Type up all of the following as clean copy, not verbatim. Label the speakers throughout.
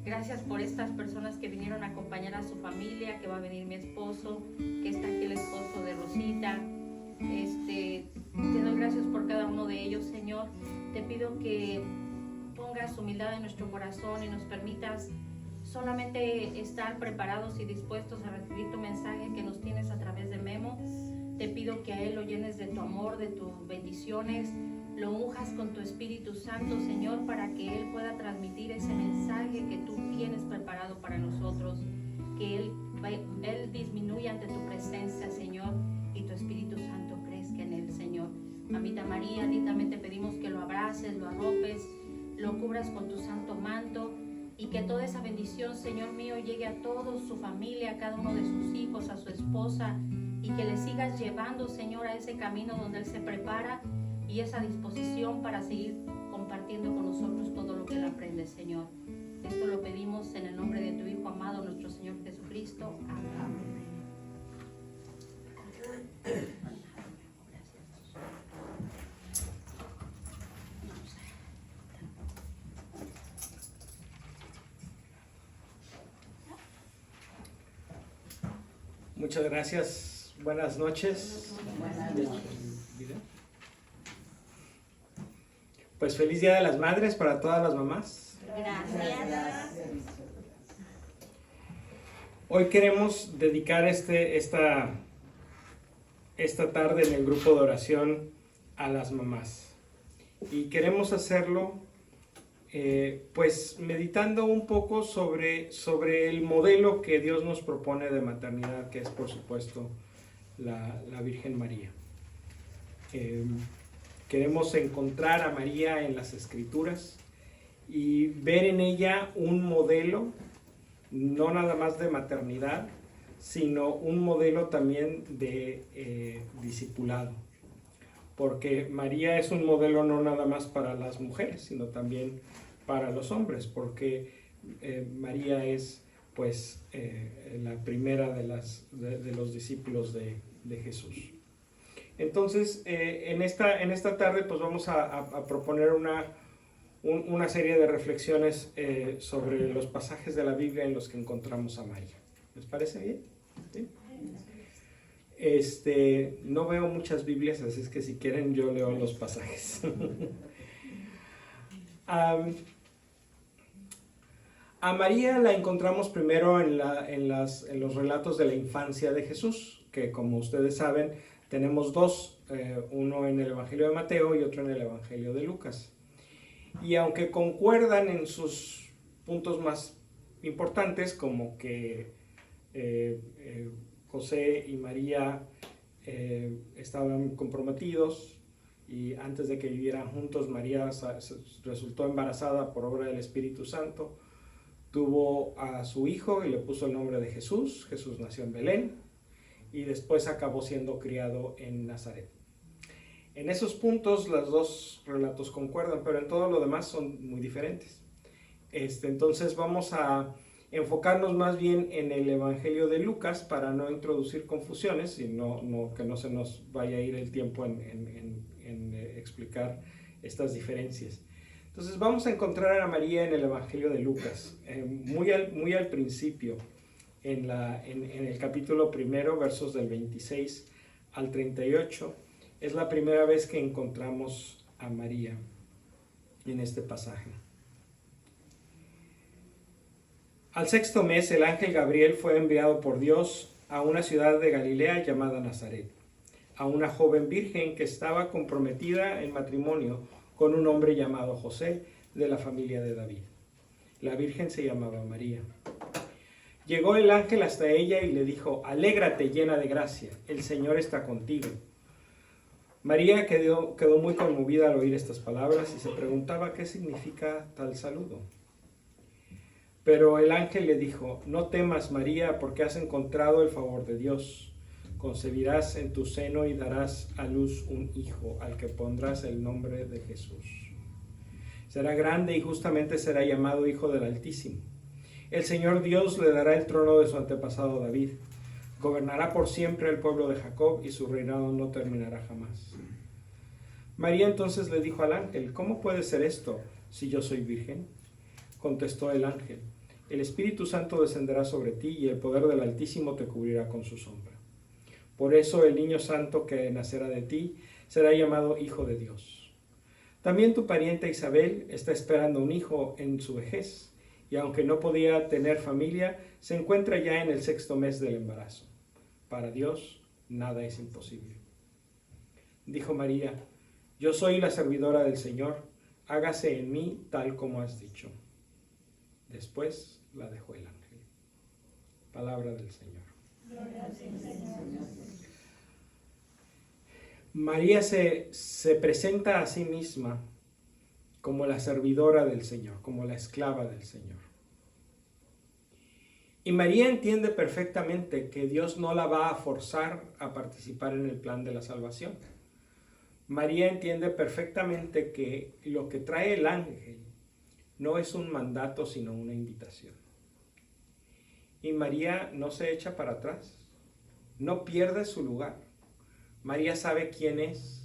Speaker 1: Gracias por estas personas que vinieron a acompañar a su familia, que va a venir mi esposo, que está aquí el esposo de Rosita. Te doy gracias por cada uno de ellos, Señor. Te pido que pongas humildad en nuestro corazón y nos permitas solamente estar preparados y dispuestos a recibir tu mensaje que nos tienes a través de Memo. Te pido que a él lo llenes de tu amor, de tus bendiciones, lo unjas con tu Espíritu Santo, Señor, para que él pueda transmitir ese mensaje que tú tienes preparado para nosotros, que él disminuya ante tu presencia, Señor, y tu Espíritu Santo crezca en él, Señor. Mamita María, a ti también te pedimos que lo abraces, lo arropes, lo cubras con tu santo manto, y que toda esa bendición, Señor mío, llegue a toda su familia, a cada uno de sus hijos, a su esposa, y que le sigas llevando, Señor, a ese camino donde él se prepara y esa disposición para seguir compartiendo con nosotros todo lo que él aprende, Señor. Esto lo pedimos en el nombre de tu Hijo amado, nuestro Señor Jesucristo. Amén.
Speaker 2: Muchas gracias. Buenas noches.
Speaker 1: Buenas noches.
Speaker 2: Pues feliz Día de las Madres para todas las mamás.
Speaker 1: Gracias.
Speaker 2: Hoy queremos dedicar esta tarde en el grupo de oración a las mamás. Y queremos hacerlo pues meditando un poco sobre el modelo que Dios nos propone de maternidad, que es por supuesto la Virgen María. Queremos encontrar a María en las Escrituras y ver en ella un modelo, no nada más de maternidad, sino un modelo también de discipulado. Porque María es un modelo no nada más para las mujeres, sino también para los hombres, porque María es pues la primera de los discípulos de Jesús. Entonces, en esta tarde pues vamos a proponer una serie de reflexiones sobre los pasajes de la Biblia en los que encontramos a María. ¿Les parece bien? ¿Sí? No veo muchas Biblias, así es que si quieren yo leo los pasajes. A María la encontramos primero en los relatos de la infancia de Jesús, que como ustedes saben tenemos dos, uno en el Evangelio de Mateo y otro en el Evangelio de Lucas. Y aunque concuerdan en sus puntos más importantes, como que José y María estaban comprometidos y antes de que vivieran juntos María resultó embarazada por obra del Espíritu Santo, tuvo a su hijo y le puso el nombre de Jesús. Jesús nació en Belén y después acabó siendo criado en Nazaret. En esos puntos los dos relatos concuerdan, pero en todo lo demás son muy diferentes. Entonces vamos a enfocarnos más bien en el Evangelio de Lucas para no introducir confusiones y que no se nos vaya a ir el tiempo en explicar estas diferencias. Entonces vamos a encontrar a María en el Evangelio de Lucas, muy al principio, en el capítulo 1, versos del 26 al 38. Es la primera vez que encontramos a María en este pasaje. Al 6º mes, el ángel Gabriel fue enviado por Dios a una ciudad de Galilea llamada Nazaret, a una joven virgen que estaba comprometida en matrimonio con un hombre llamado José, de la familia de David. La virgen se llamaba María. Llegó el ángel hasta ella y le dijo: «Alégrate, llena de gracia, el Señor está contigo». María quedó muy conmovida al oír estas palabras y se preguntaba qué significa tal saludo. Pero el ángel le dijo: «No temas, María, porque has encontrado el favor de Dios. Concebirás en tu seno y darás a luz un hijo, al que pondrás el nombre de Jesús. Será grande y justamente será llamado Hijo del Altísimo. El Señor Dios le dará el trono de su antepasado David. Gobernará por siempre el pueblo de Jacob y su reinado no terminará jamás». María entonces le dijo al ángel: «¿Cómo puede ser esto si yo soy virgen?». Contestó el ángel: El Espíritu Santo descenderá sobre ti y el poder del Altísimo te cubrirá con su sombra. Por eso el niño santo que nacerá de ti será llamado Hijo de Dios. También tu pariente Isabel está esperando un hijo en su vejez, y aunque no podía tener familia, se encuentra ya en el 6º mes del embarazo. Para Dios nada es imposible. Dijo María: yo soy la servidora del Señor, hágase en mí tal como has dicho. Después la dejó el ángel. Palabra del Señor. María se presenta a sí misma como la servidora del Señor, como la esclava del Señor. Y María entiende perfectamente que Dios no la va a forzar a participar en el plan de la salvación. María entiende perfectamente que lo que trae el ángel no es un mandato, sino una invitación. Y María no se echa para atrás, no pierde su lugar. María sabe quién es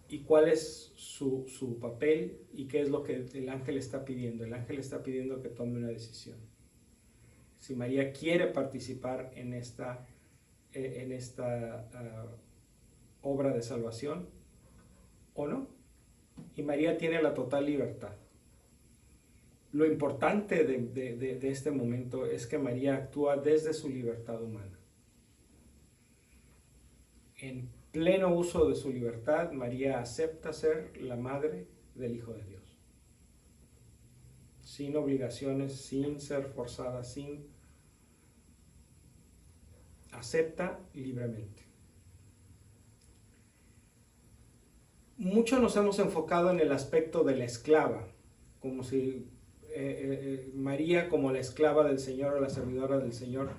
Speaker 2: y cuál es su papel y qué es lo que el ángel está pidiendo. El ángel está pidiendo que tome una decisión. Si María quiere participar en esta obra de salvación o no. Y María tiene la total libertad. Lo importante de este momento es que María actúa desde su libertad humana. En pleno uso de su libertad, María acepta ser la madre del Hijo de Dios. Sin obligaciones, sin ser forzada, acepta libremente. Mucho nos hemos enfocado en el aspecto de la esclava, como si María, como la esclava del Señor o la servidora del Señor,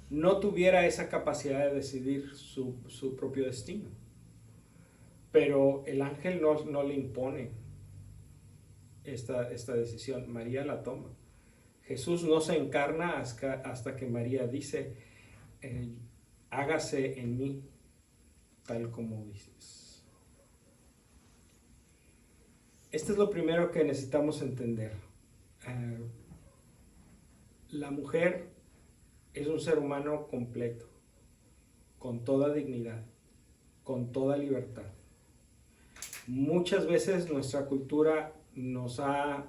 Speaker 2: no tuviera esa capacidad de decidir su propio destino. Pero el ángel no le impone esta decisión, María la toma. Jesús no se encarna hasta que María dice: hágase en mí tal como dices. Esto es lo primero que necesitamos entender. La mujer es un ser humano completo, con toda dignidad, con toda libertad. Muchas veces nuestra cultura nos ha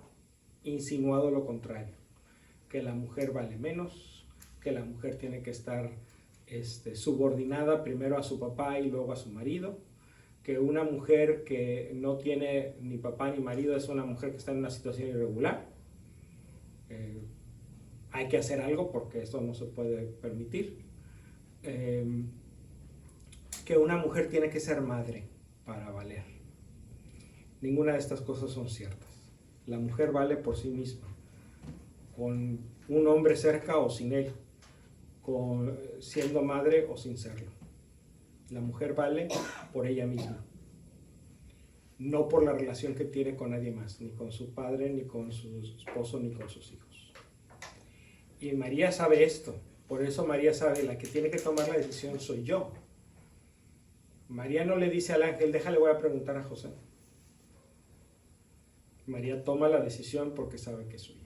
Speaker 2: insinuado lo contrario, que la mujer vale menos, que la mujer tiene que estar subordinada primero a su papá y luego a su marido, que una mujer que no tiene ni papá ni marido es una mujer que está en una situación irregular. Hay que hacer algo porque esto no se puede permitir. Que una mujer tiene que ser madre para valer. Ninguna de estas cosas son ciertas. La mujer vale por sí misma, con un hombre cerca o sin él, siendo madre o sin serlo. La mujer vale por ella misma, no por la relación que tiene con nadie más, ni con su padre, ni con su esposo, ni con sus hijos. Y María sabe esto, por eso María sabe, la que tiene que tomar la decisión soy yo. María no le dice al ángel: déjale, voy a preguntar a José. María toma la decisión porque sabe que es suya.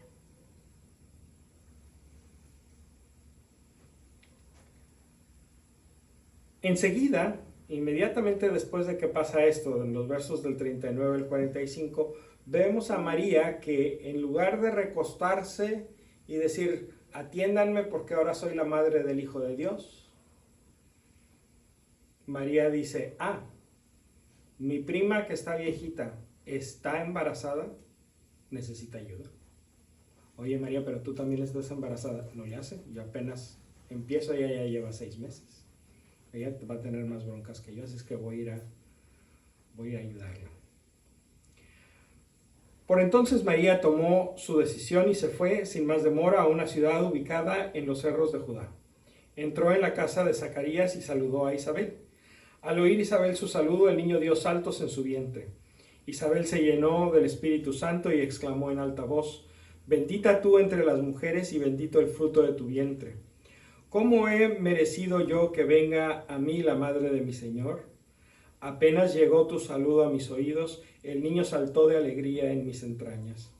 Speaker 2: Enseguida, inmediatamente después de que pasa esto, en los versos del 39 al 45, vemos a María que en lugar de recostarse y decir: atiéndanme porque ahora soy la madre del Hijo de Dios, María dice: mi prima que está viejita está embarazada, necesita ayuda. Oye María, pero tú también estás embarazada. No le hace, yo apenas empiezo, ella ya lleva 6 meses. Ella va a tener más broncas que yo, así es que voy a ayudarla. Por entonces María tomó su decisión y se fue sin más demora a una ciudad ubicada en los cerros de Judá. Entró en la casa de Zacarías y saludó a Isabel. Al oír Isabel su saludo, el niño dio saltos en su vientre. Isabel se llenó del Espíritu Santo y exclamó en alta voz: bendita tú entre las mujeres y bendito el fruto de tu vientre. ¿Cómo he merecido yo que venga a mí la madre de mi Señor? Apenas llegó tu saludo a mis oídos, el niño saltó de alegría en mis entrañas.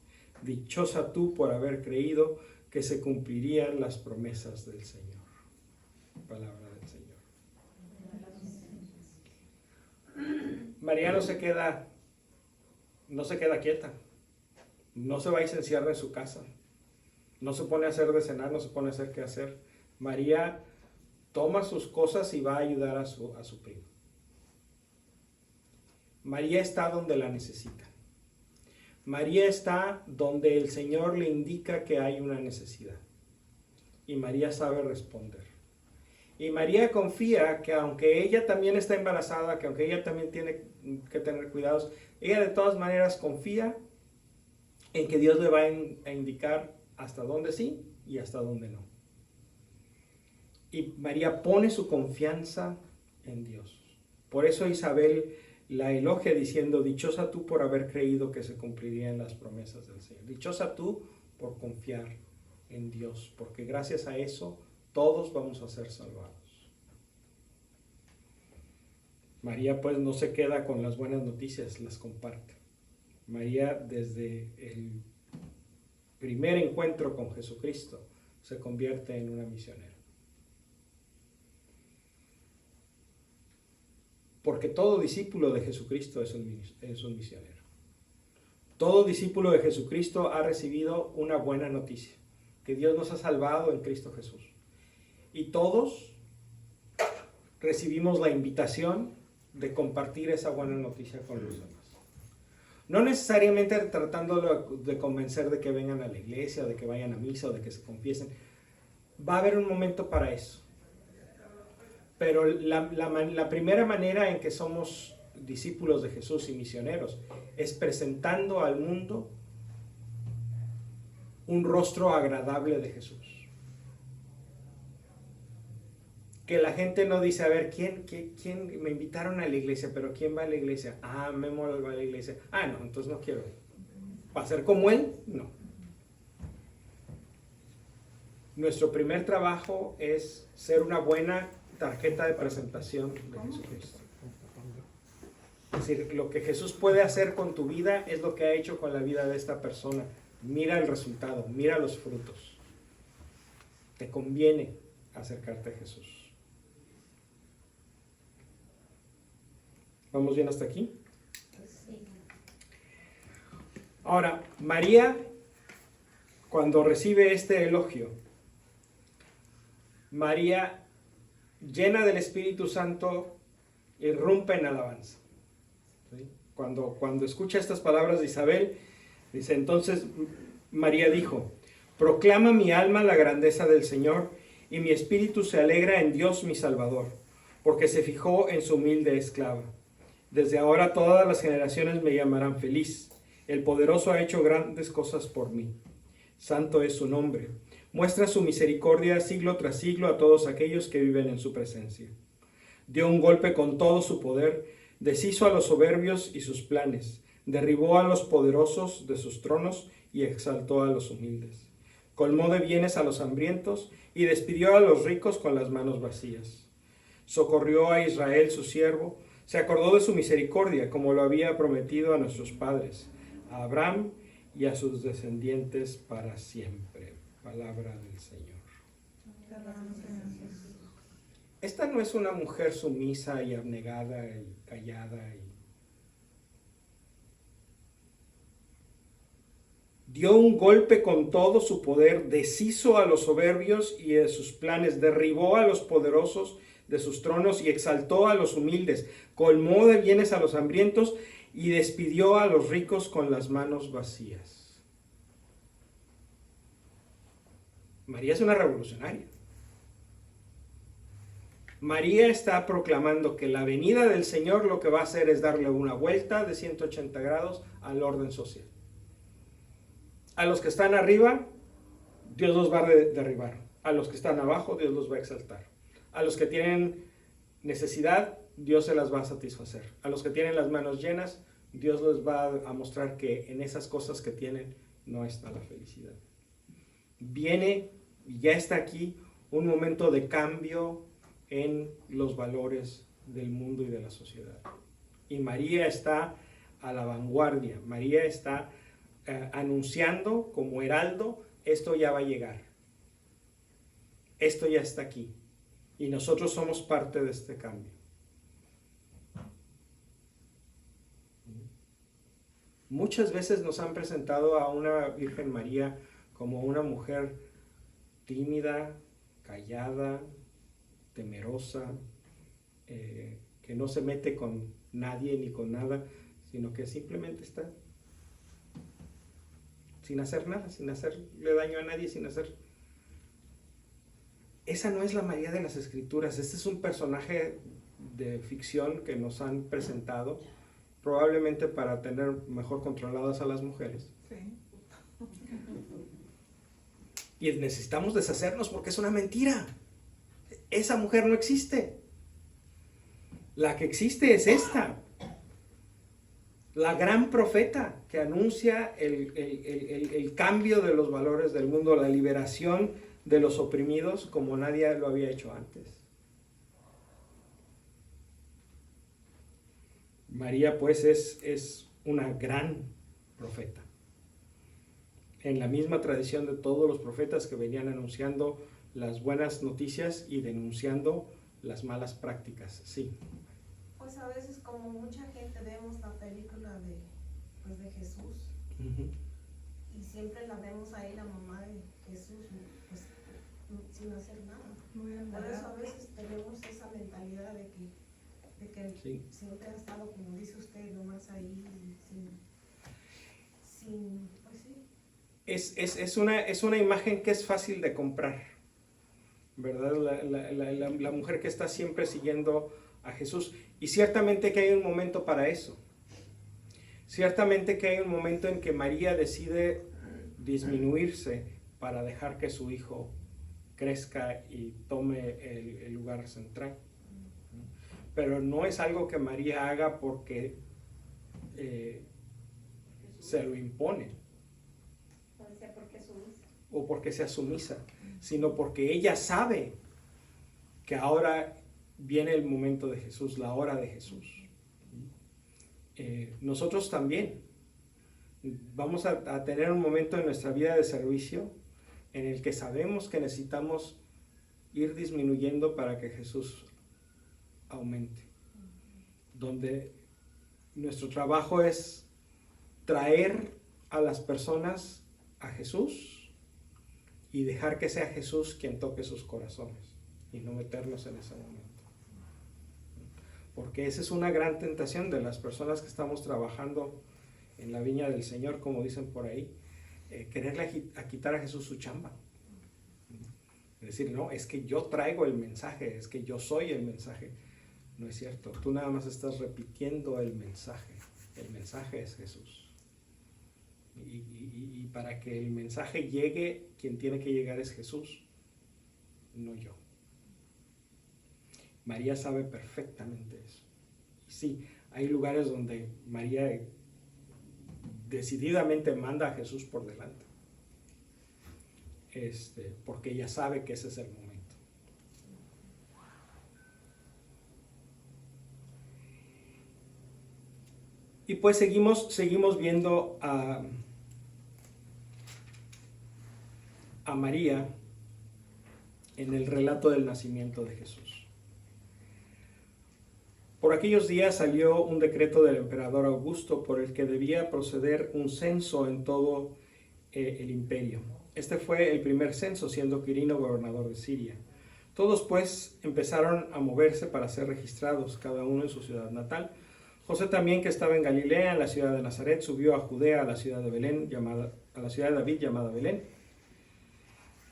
Speaker 2: Dichosa tú por haber creído que se cumplirían las promesas del Señor. Palabra del Señor. María no se queda quieta. No se va y se encierra en su casa. No se pone a hacer de cenar, no se pone a hacer qué hacer. María toma sus cosas y va a ayudar a su primo. María está donde la necesita. María está donde el Señor le indica que hay una necesidad. Y María sabe responder. Y María confía que aunque ella también está embarazada, que aunque ella también tiene que tener cuidados, ella de todas maneras confía en que Dios le va a indicar hasta dónde sí y hasta dónde no. Y María pone su confianza en Dios. Por eso Isabel la elogia diciendo, dichosa tú por haber creído que se cumplirían las promesas del Señor. Dichosa tú por confiar en Dios, porque gracias a eso todos vamos a ser salvados. María pues no se queda con las buenas noticias, las comparte. María desde el primer encuentro con Jesucristo se convierte en una misionera. Porque todo discípulo de Jesucristo es un misionero. Todo discípulo de Jesucristo ha recibido una buena noticia, que Dios nos ha salvado en Cristo Jesús. Y todos recibimos la invitación de compartir esa buena noticia con los demás. No necesariamente tratando de convencer de que vengan a la iglesia, o de que vayan a misa, o de que se confiesen. Va a haber un momento para eso. Pero la primera manera en que somos discípulos de Jesús y misioneros es presentando al mundo un rostro agradable de Jesús. Que la gente no dice, a ver, ¿quién me invitaron a la iglesia? ¿Pero quién va a la iglesia? Ah, Memo va a la iglesia. Ah, no, entonces no quiero. ¿Va a ser como él? No. Nuestro primer trabajo es ser una buena tarjeta de presentación de Jesucristo. Es decir, lo que Jesús puede hacer con tu vida es lo que ha hecho con la vida de esta persona. Mira el resultado, mira los frutos. Te conviene acercarte a Jesús. ¿Vamos bien hasta aquí?
Speaker 1: Sí.
Speaker 2: Ahora, María, cuando recibe este elogio, María, llena del Espíritu Santo, irrumpe en alabanza. ¿Sí? Cuando escucha estas palabras de Isabel, dice, entonces María dijo, proclama mi alma la grandeza del Señor, y mi espíritu se alegra en Dios mi Salvador, porque se fijó en su humilde esclava. Desde ahora todas las generaciones me llamarán feliz. El poderoso ha hecho grandes cosas por mí. Santo es su nombre. Muestra su misericordia siglo tras siglo a todos aquellos que viven en su presencia. Dio un golpe con todo su poder, deshizo a los soberbios y sus planes, derribó a los poderosos de sus tronos y exaltó a los humildes. Colmó de bienes a los hambrientos y despidió a los ricos con las manos vacías. Socorrió a Israel su siervo, se acordó de su misericordia como lo había prometido a nuestros padres, a Abraham y a sus descendientes para siempre. Palabra del Señor. Esta no es una mujer sumisa y abnegada y callada. Dio un golpe con todo su poder, deshizo a los soberbios y de sus planes, derribó a los poderosos de sus tronos y exaltó a los humildes, colmó de bienes a los hambrientos y despidió a los ricos con las manos vacías. María es una revolucionaria. María está proclamando que la venida del Señor lo que va a hacer es darle una vuelta de 180 grados al orden social. A los que están arriba, Dios los va a derribar. A los que están abajo, Dios los va a exaltar. A los que tienen necesidad, Dios se las va a satisfacer. A los que tienen las manos llenas, Dios les va a mostrar que en esas cosas que tienen no está la felicidad. Viene y ya está aquí un momento de cambio en los valores del mundo y de la sociedad. Y María está a la vanguardia. María está anunciando como heraldo, esto ya va a llegar. Esto ya está aquí. Y nosotros somos parte de este cambio. Muchas veces nos han presentado a una Virgen María como una mujer tímida, callada, temerosa, que no se mete con nadie ni con nada, sino que simplemente está sin hacer nada, sin hacerle daño a nadie, sin hacer... Esa no es la María de las Escrituras. Este es un personaje de ficción que nos han presentado, probablemente para tener mejor controladas a las mujeres.
Speaker 3: Sí.
Speaker 2: Y necesitamos deshacernos porque es una mentira. Esa mujer no existe. La que existe es esta. La gran profeta que anuncia el cambio de los valores del mundo, la liberación de los oprimidos como nadie lo había hecho antes. María pues es una gran profeta. En la misma tradición de todos los profetas que venían anunciando las buenas noticias y denunciando las malas prácticas. Sí.
Speaker 4: Pues a veces como mucha gente vemos la película de Jesús y siempre la vemos ahí la mamá de Jesús pues, sin hacer nada. Por eso a veces tenemos esa mentalidad de que
Speaker 2: Sí.
Speaker 4: siempre ha estado, como dice usted, nomás ahí sin pues sí.
Speaker 2: Es una imagen que es fácil de comprar, ¿verdad? La mujer que está siempre siguiendo a Jesús. Y ciertamente que hay un momento para eso. Ciertamente que hay un momento en que María decide disminuirse para dejar que su hijo crezca y tome el lugar central. Pero no es algo que María haga porque se lo impone o porque sea sumisa, sino porque ella sabe que ahora viene el momento de Jesús, la hora de Jesús. Nosotros también vamos a tener un momento en nuestra vida de servicio en el que sabemos que necesitamos ir disminuyendo para que Jesús aumente, donde nuestro trabajo es traer a las personas a Jesús y dejar que sea Jesús quien toque sus corazones y no meternos en ese momento. Porque esa es una gran tentación de las personas que estamos trabajando en la viña del Señor, como dicen por ahí, quererle quitar a Jesús su chamba. Es decir, no, es que yo traigo el mensaje, es que yo soy el mensaje. No es cierto, tú nada más estás repitiendo el mensaje es Jesús. Y para que el mensaje llegue, quien tiene que llegar es Jesús, no yo. María sabe perfectamente eso. Y sí, hay lugares donde María decididamente manda a Jesús por delante, porque ella sabe que ese es el momento. Y pues seguimos viendo a María en el relato del nacimiento de Jesús. Por aquellos días salió un decreto del emperador Augusto por el que debía proceder un censo en todo el imperio. Este fue el primer censo, siendo Quirino gobernador de Siria. Todos pues empezaron a moverse para ser registrados, cada uno en su ciudad natal. José también, que estaba en Galilea, en la ciudad de Nazaret, subió a Judea, a la ciudad de David llamada Belén,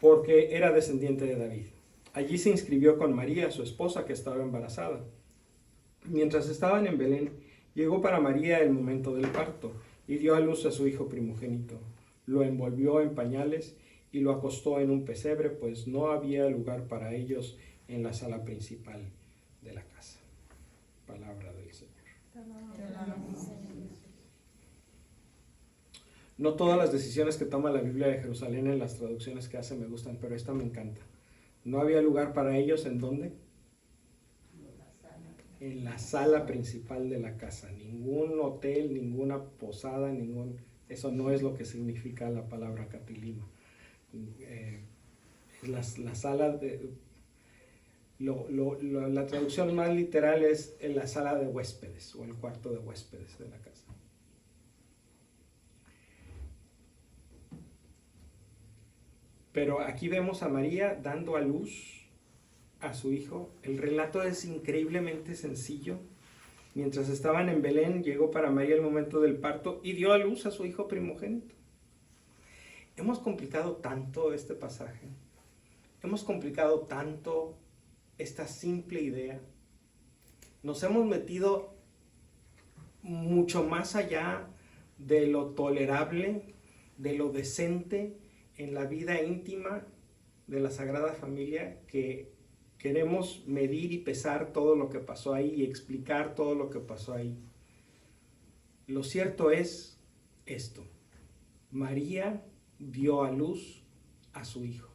Speaker 2: porque era descendiente de David. Allí se inscribió con María, su esposa, que estaba embarazada. Mientras estaban en Belén, llegó para María el momento del parto, y dio a luz a su hijo primogénito. Lo envolvió en pañales y lo acostó en un pesebre, pues no había lugar para ellos en la sala principal de la casa. Palabra del Señor. No todas las decisiones que toma la Biblia de Jerusalén en las traducciones que hace me gustan, pero esta me encanta. No había lugar para ellos, ¿en dónde? En la sala principal de la casa. Ningún hotel, ninguna posada, Eso no es lo que significa la palabra capilima. La sala de... la traducción más literal es en la sala de huéspedes o el cuarto de huéspedes de la casa. Pero aquí vemos a María dando a luz a su hijo. El relato es increíblemente sencillo. Mientras estaban en Belén, llegó para María el momento del parto y dio a luz a su hijo primogénito. Hemos complicado tanto este pasaje. Hemos complicado tanto esta simple idea. Nos hemos metido mucho más allá de lo tolerable, de lo decente en la vida íntima de la Sagrada Familia, que queremos medir y pesar todo lo que pasó ahí y explicar todo lo que pasó ahí. Lo cierto es esto: María dio a luz a su hijo.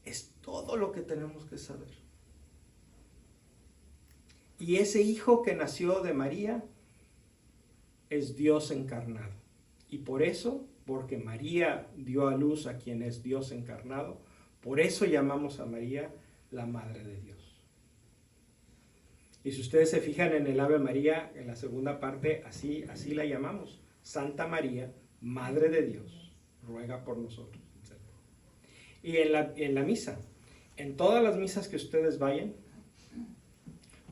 Speaker 2: Es todo lo que tenemos que saber. Y ese hijo que nació de María es Dios encarnado. Y por eso, porque María dio a luz a quien es Dios encarnado, por eso llamamos a María la Madre de Dios. Y si ustedes se fijan en el Ave María, en la segunda parte, así la llamamos: Santa María, Madre de Dios, ruega por nosotros, etc. Y en la misa, en todas las misas que ustedes vayan,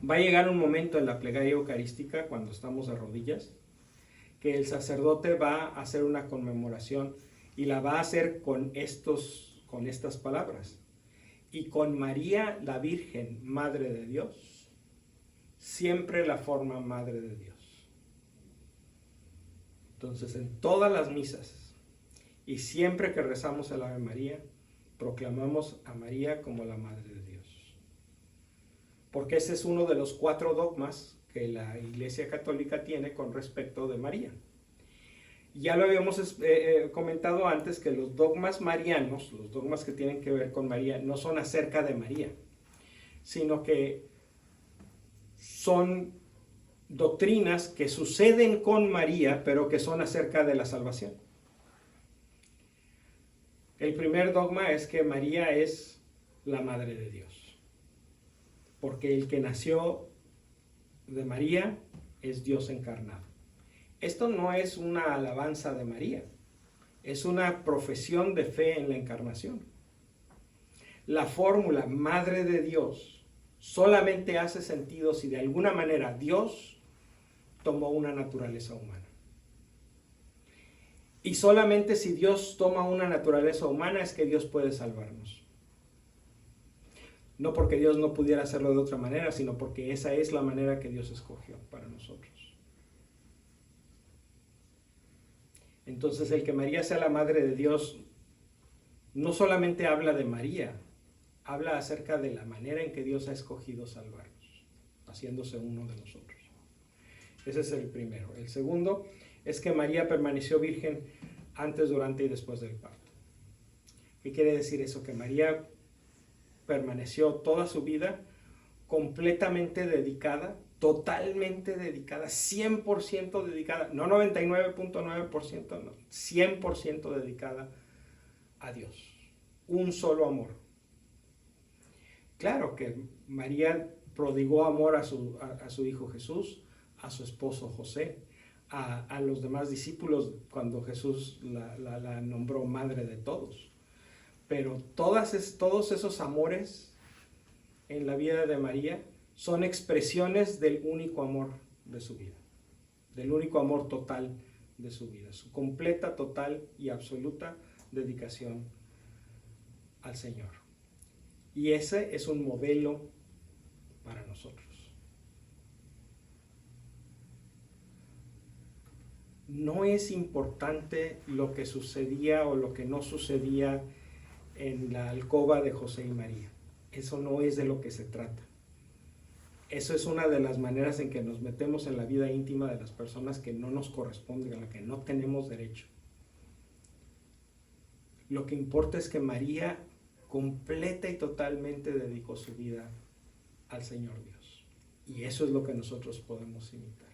Speaker 2: va a llegar un momento en la plegaria eucarística, cuando estamos de rodillas, que el sacerdote va a hacer una conmemoración y la va a hacer con estas palabras: y con María la Virgen, Madre de Dios, siempre la forma Madre de Dios. Entonces, en todas las misas y siempre que rezamos el Ave María, proclamamos a María como la Madre de Dios. Porque ese es uno de los 4 dogmas que la Iglesia Católica tiene con respecto de María. Ya lo habíamos comentado antes, que los dogmas marianos, los dogmas que tienen que ver con María, no son acerca de María, sino que son doctrinas que suceden con María, pero que son acerca de la salvación. El primer dogma es que María es la Madre de Dios, porque el que nació de María es Dios encarnado. Esto no es una alabanza de María, es una profesión de fe en la encarnación. La fórmula Madre de Dios solamente hace sentido si de alguna manera Dios tomó una naturaleza humana. Y solamente si Dios toma una naturaleza humana es que Dios puede salvarnos. No porque Dios no pudiera hacerlo de otra manera, sino porque esa es la manera que Dios escogió para nosotros. Entonces, el que María sea la Madre de Dios no solamente habla de María, habla acerca de la manera en que Dios ha escogido salvarnos, haciéndose uno de nosotros. Ese es el primero. El segundo es que María permaneció virgen antes, durante y después del parto. ¿Qué quiere decir eso? Que María permaneció toda su vida completamente dedicada, totalmente dedicada, 100% dedicada, no 99.9%, no, 100% dedicada a Dios. Un solo amor. Claro que María prodigó amor a su hijo Jesús, a su esposo José, a los demás discípulos cuando Jesús la nombró madre de todos. Pero todos esos amores en la vida de María son expresiones del único amor de su vida, del único amor total de su vida, su completa, total y absoluta dedicación al Señor. Y ese es un modelo para nosotros. No es importante lo que sucedía o lo que no sucedía en la alcoba de José y María. Eso no es de lo que se trata. Eso es una de las maneras en que nos metemos en la vida íntima de las personas que no nos corresponden, a la que no tenemos derecho. Lo que importa es que María completa y totalmente dedicó su vida al Señor Dios. Y eso es lo que nosotros podemos imitar.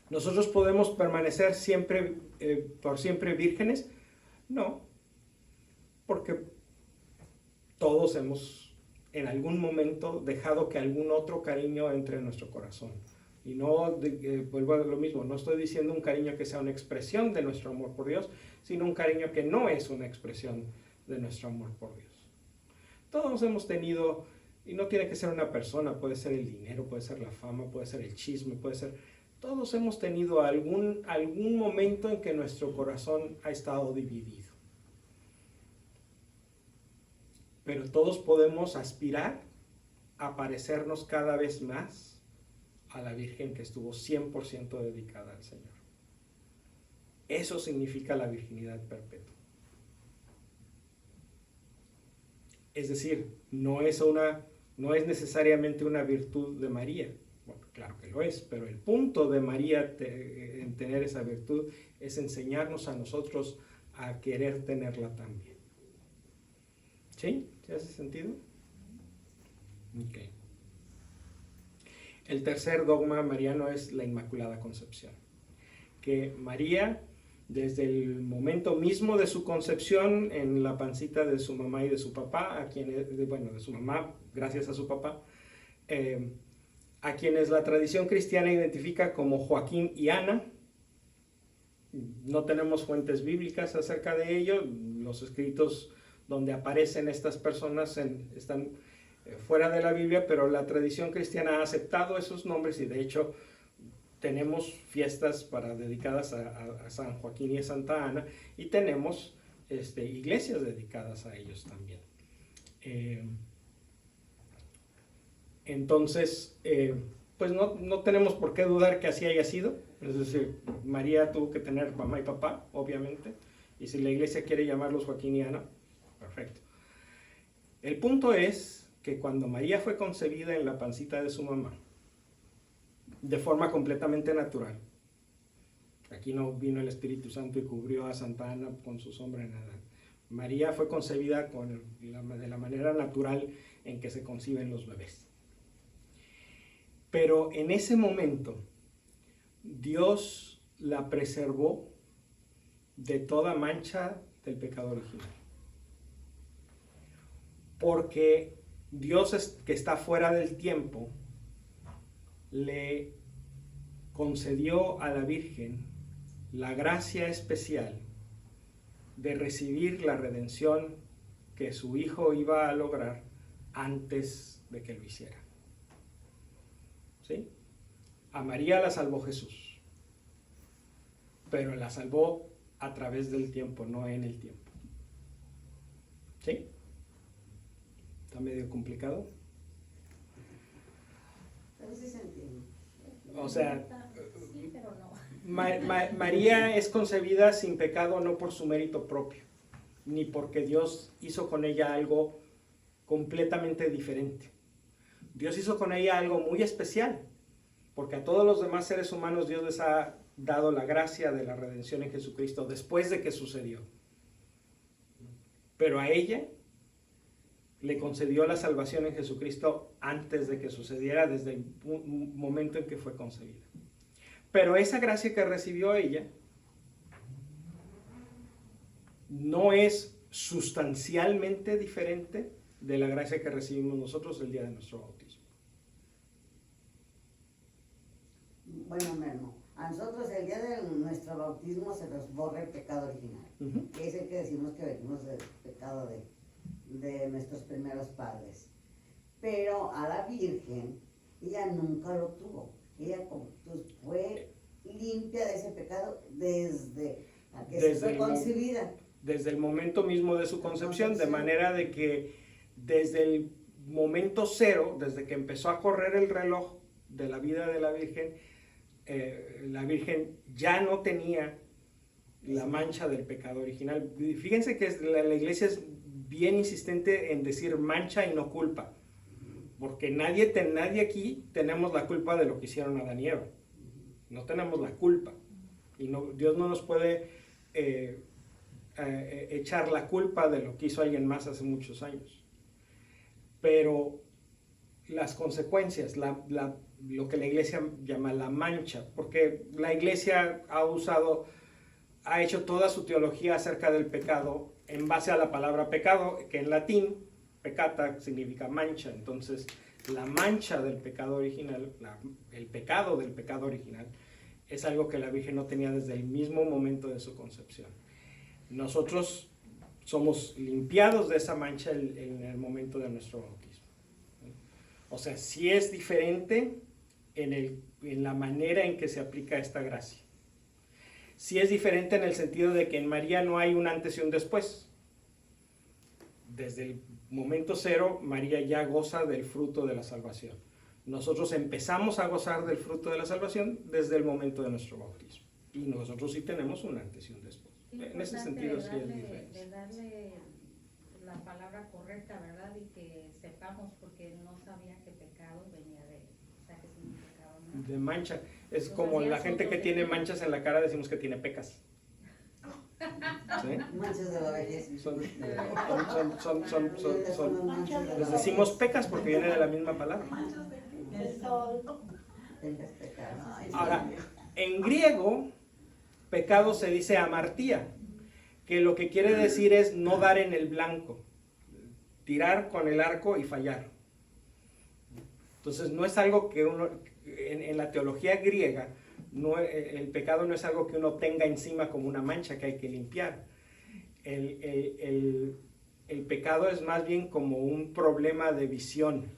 Speaker 2: ¿Nosotros podemos permanecer siempre, por siempre vírgenes? No, porque todos hemos en algún momento dejado que algún otro cariño entre en nuestro corazón. Y no, vuelvo a lo mismo, no estoy diciendo un cariño que sea una expresión de nuestro amor por Dios, sino un cariño que no es una expresión de nuestro amor por Dios. Todos hemos tenido, y no tiene que ser una persona, puede ser el dinero, puede ser la fama, puede ser el chisme, puede ser... Todos hemos tenido algún momento en que nuestro corazón ha estado dividido. Pero todos podemos aspirar a parecernos cada vez más a la Virgen que estuvo 100% dedicada al Señor. Eso significa la virginidad perpetua. Es decir, no es necesariamente una virtud de María. Bueno, claro que lo es, pero el punto de María en tener esa virtud es enseñarnos a nosotros a querer tenerla también. ¿Sí? ¿Sí hace sentido? Ok. El tercer dogma mariano es la Inmaculada Concepción. Que María, desde el momento mismo de su concepción en la pancita de su mamá y de su papá, de su mamá, gracias a su papá, a quienes la tradición cristiana identifica como Joaquín y Ana. No tenemos fuentes bíblicas acerca de ello. Los escritos donde aparecen estas personas están fuera de la Biblia, pero la tradición cristiana ha aceptado esos nombres y de hecho tenemos fiestas dedicadas a San Joaquín y a Santa Ana, y tenemos iglesias dedicadas a ellos también. Entonces, pues no tenemos por qué dudar que así haya sido. Es decir, María tuvo que tener mamá y papá, obviamente, y si la iglesia quiere llamarlos Joaquín y Ana, perfecto. El punto es que cuando María fue concebida en la pancita de su mamá, de forma completamente natural, aquí no vino el Espíritu Santo y cubrió a Santa Ana con su sombra en nada. María fue concebida de la manera natural en que se conciben los bebés. Pero en ese momento, Dios la preservó de toda mancha del pecado original. Porque Dios, que está fuera del tiempo, le concedió a la Virgen la gracia especial de recibir la redención que su Hijo iba a lograr antes de que lo hiciera. ¿Sí? A María la salvó Jesús, pero la salvó a través del tiempo, no en el tiempo. ¿Sí? ¿Está medio complicado?
Speaker 3: Pero sí se entiende.
Speaker 2: O sea,
Speaker 1: sí, pero no.
Speaker 2: María es concebida sin pecado no por su mérito propio, ni porque Dios hizo con ella algo completamente diferente. Dios hizo con ella algo muy especial, porque a todos los demás seres humanos Dios les ha dado la gracia de la redención en Jesucristo después de que sucedió. Pero a ella le concedió la salvación en Jesucristo antes de que sucediera, desde el momento en que fue concebida. Pero esa gracia que recibió ella no es sustancialmente diferente de la gracia que recibimos nosotros el día de nuestro bautismo.
Speaker 3: Bueno, hermano, a nosotros el día de nuestro bautismo se nos borra el pecado original, que es el que decimos que venimos del pecado de nuestros primeros padres. Pero a la Virgen, ella nunca lo tuvo. Ella fue limpia de ese pecado desde que fue concebida.
Speaker 2: Desde el momento mismo de su concepción, de manera de que desde el momento cero, desde que empezó a correr el reloj de la vida de la Virgen ya no tenía la mancha del pecado original. Fíjense que la iglesia es bien insistente en decir mancha y no culpa, porque nadie aquí tenemos la culpa de lo que hicieron Adán y Eva. No tenemos la culpa, y Dios no nos puede echar la culpa de lo que hizo alguien más hace muchos años. Pero las consecuencias, lo que la iglesia llama la mancha, porque la iglesia ha hecho toda su teología acerca del pecado en base a la palabra pecado, que en latín, peccata, significa mancha. Entonces, la mancha del pecado original, el pecado del pecado original, es algo que la Virgen no tenía desde el mismo momento de su concepción. Nosotros somos limpiados de esa mancha en el momento de nuestro bautismo. O sea, sí es diferente en la manera en que se aplica esta gracia. Sí es diferente en el sentido de que en María no hay un antes y un después. Desde el momento cero, María ya goza del fruto de la salvación. Nosotros empezamos a gozar del fruto de la salvación desde el momento de nuestro bautismo. Y nosotros sí tenemos un antes y un después. En ese sentido sí es diferente.
Speaker 1: De darle la palabra correcta, ¿verdad? Y que sepamos, porque no sabía que pecado venía o sea, que significaba nada.
Speaker 2: De mancha. Es como la gente que tiene manchas en la cara, decimos que tiene pecas. ¿Sí?
Speaker 3: Manchas de la vejez.
Speaker 2: Les decimos pecas porque viene de la misma palabra.
Speaker 3: Tengas pecado.
Speaker 2: Ahora, en griego, pecado se dice amartía, que lo que quiere decir es no dar en el blanco, tirar con el arco y fallar. Entonces, no es algo que uno, en la teología griega, el pecado no es algo que uno tenga encima como una mancha que hay que limpiar. El pecado es más bien como un problema de visión,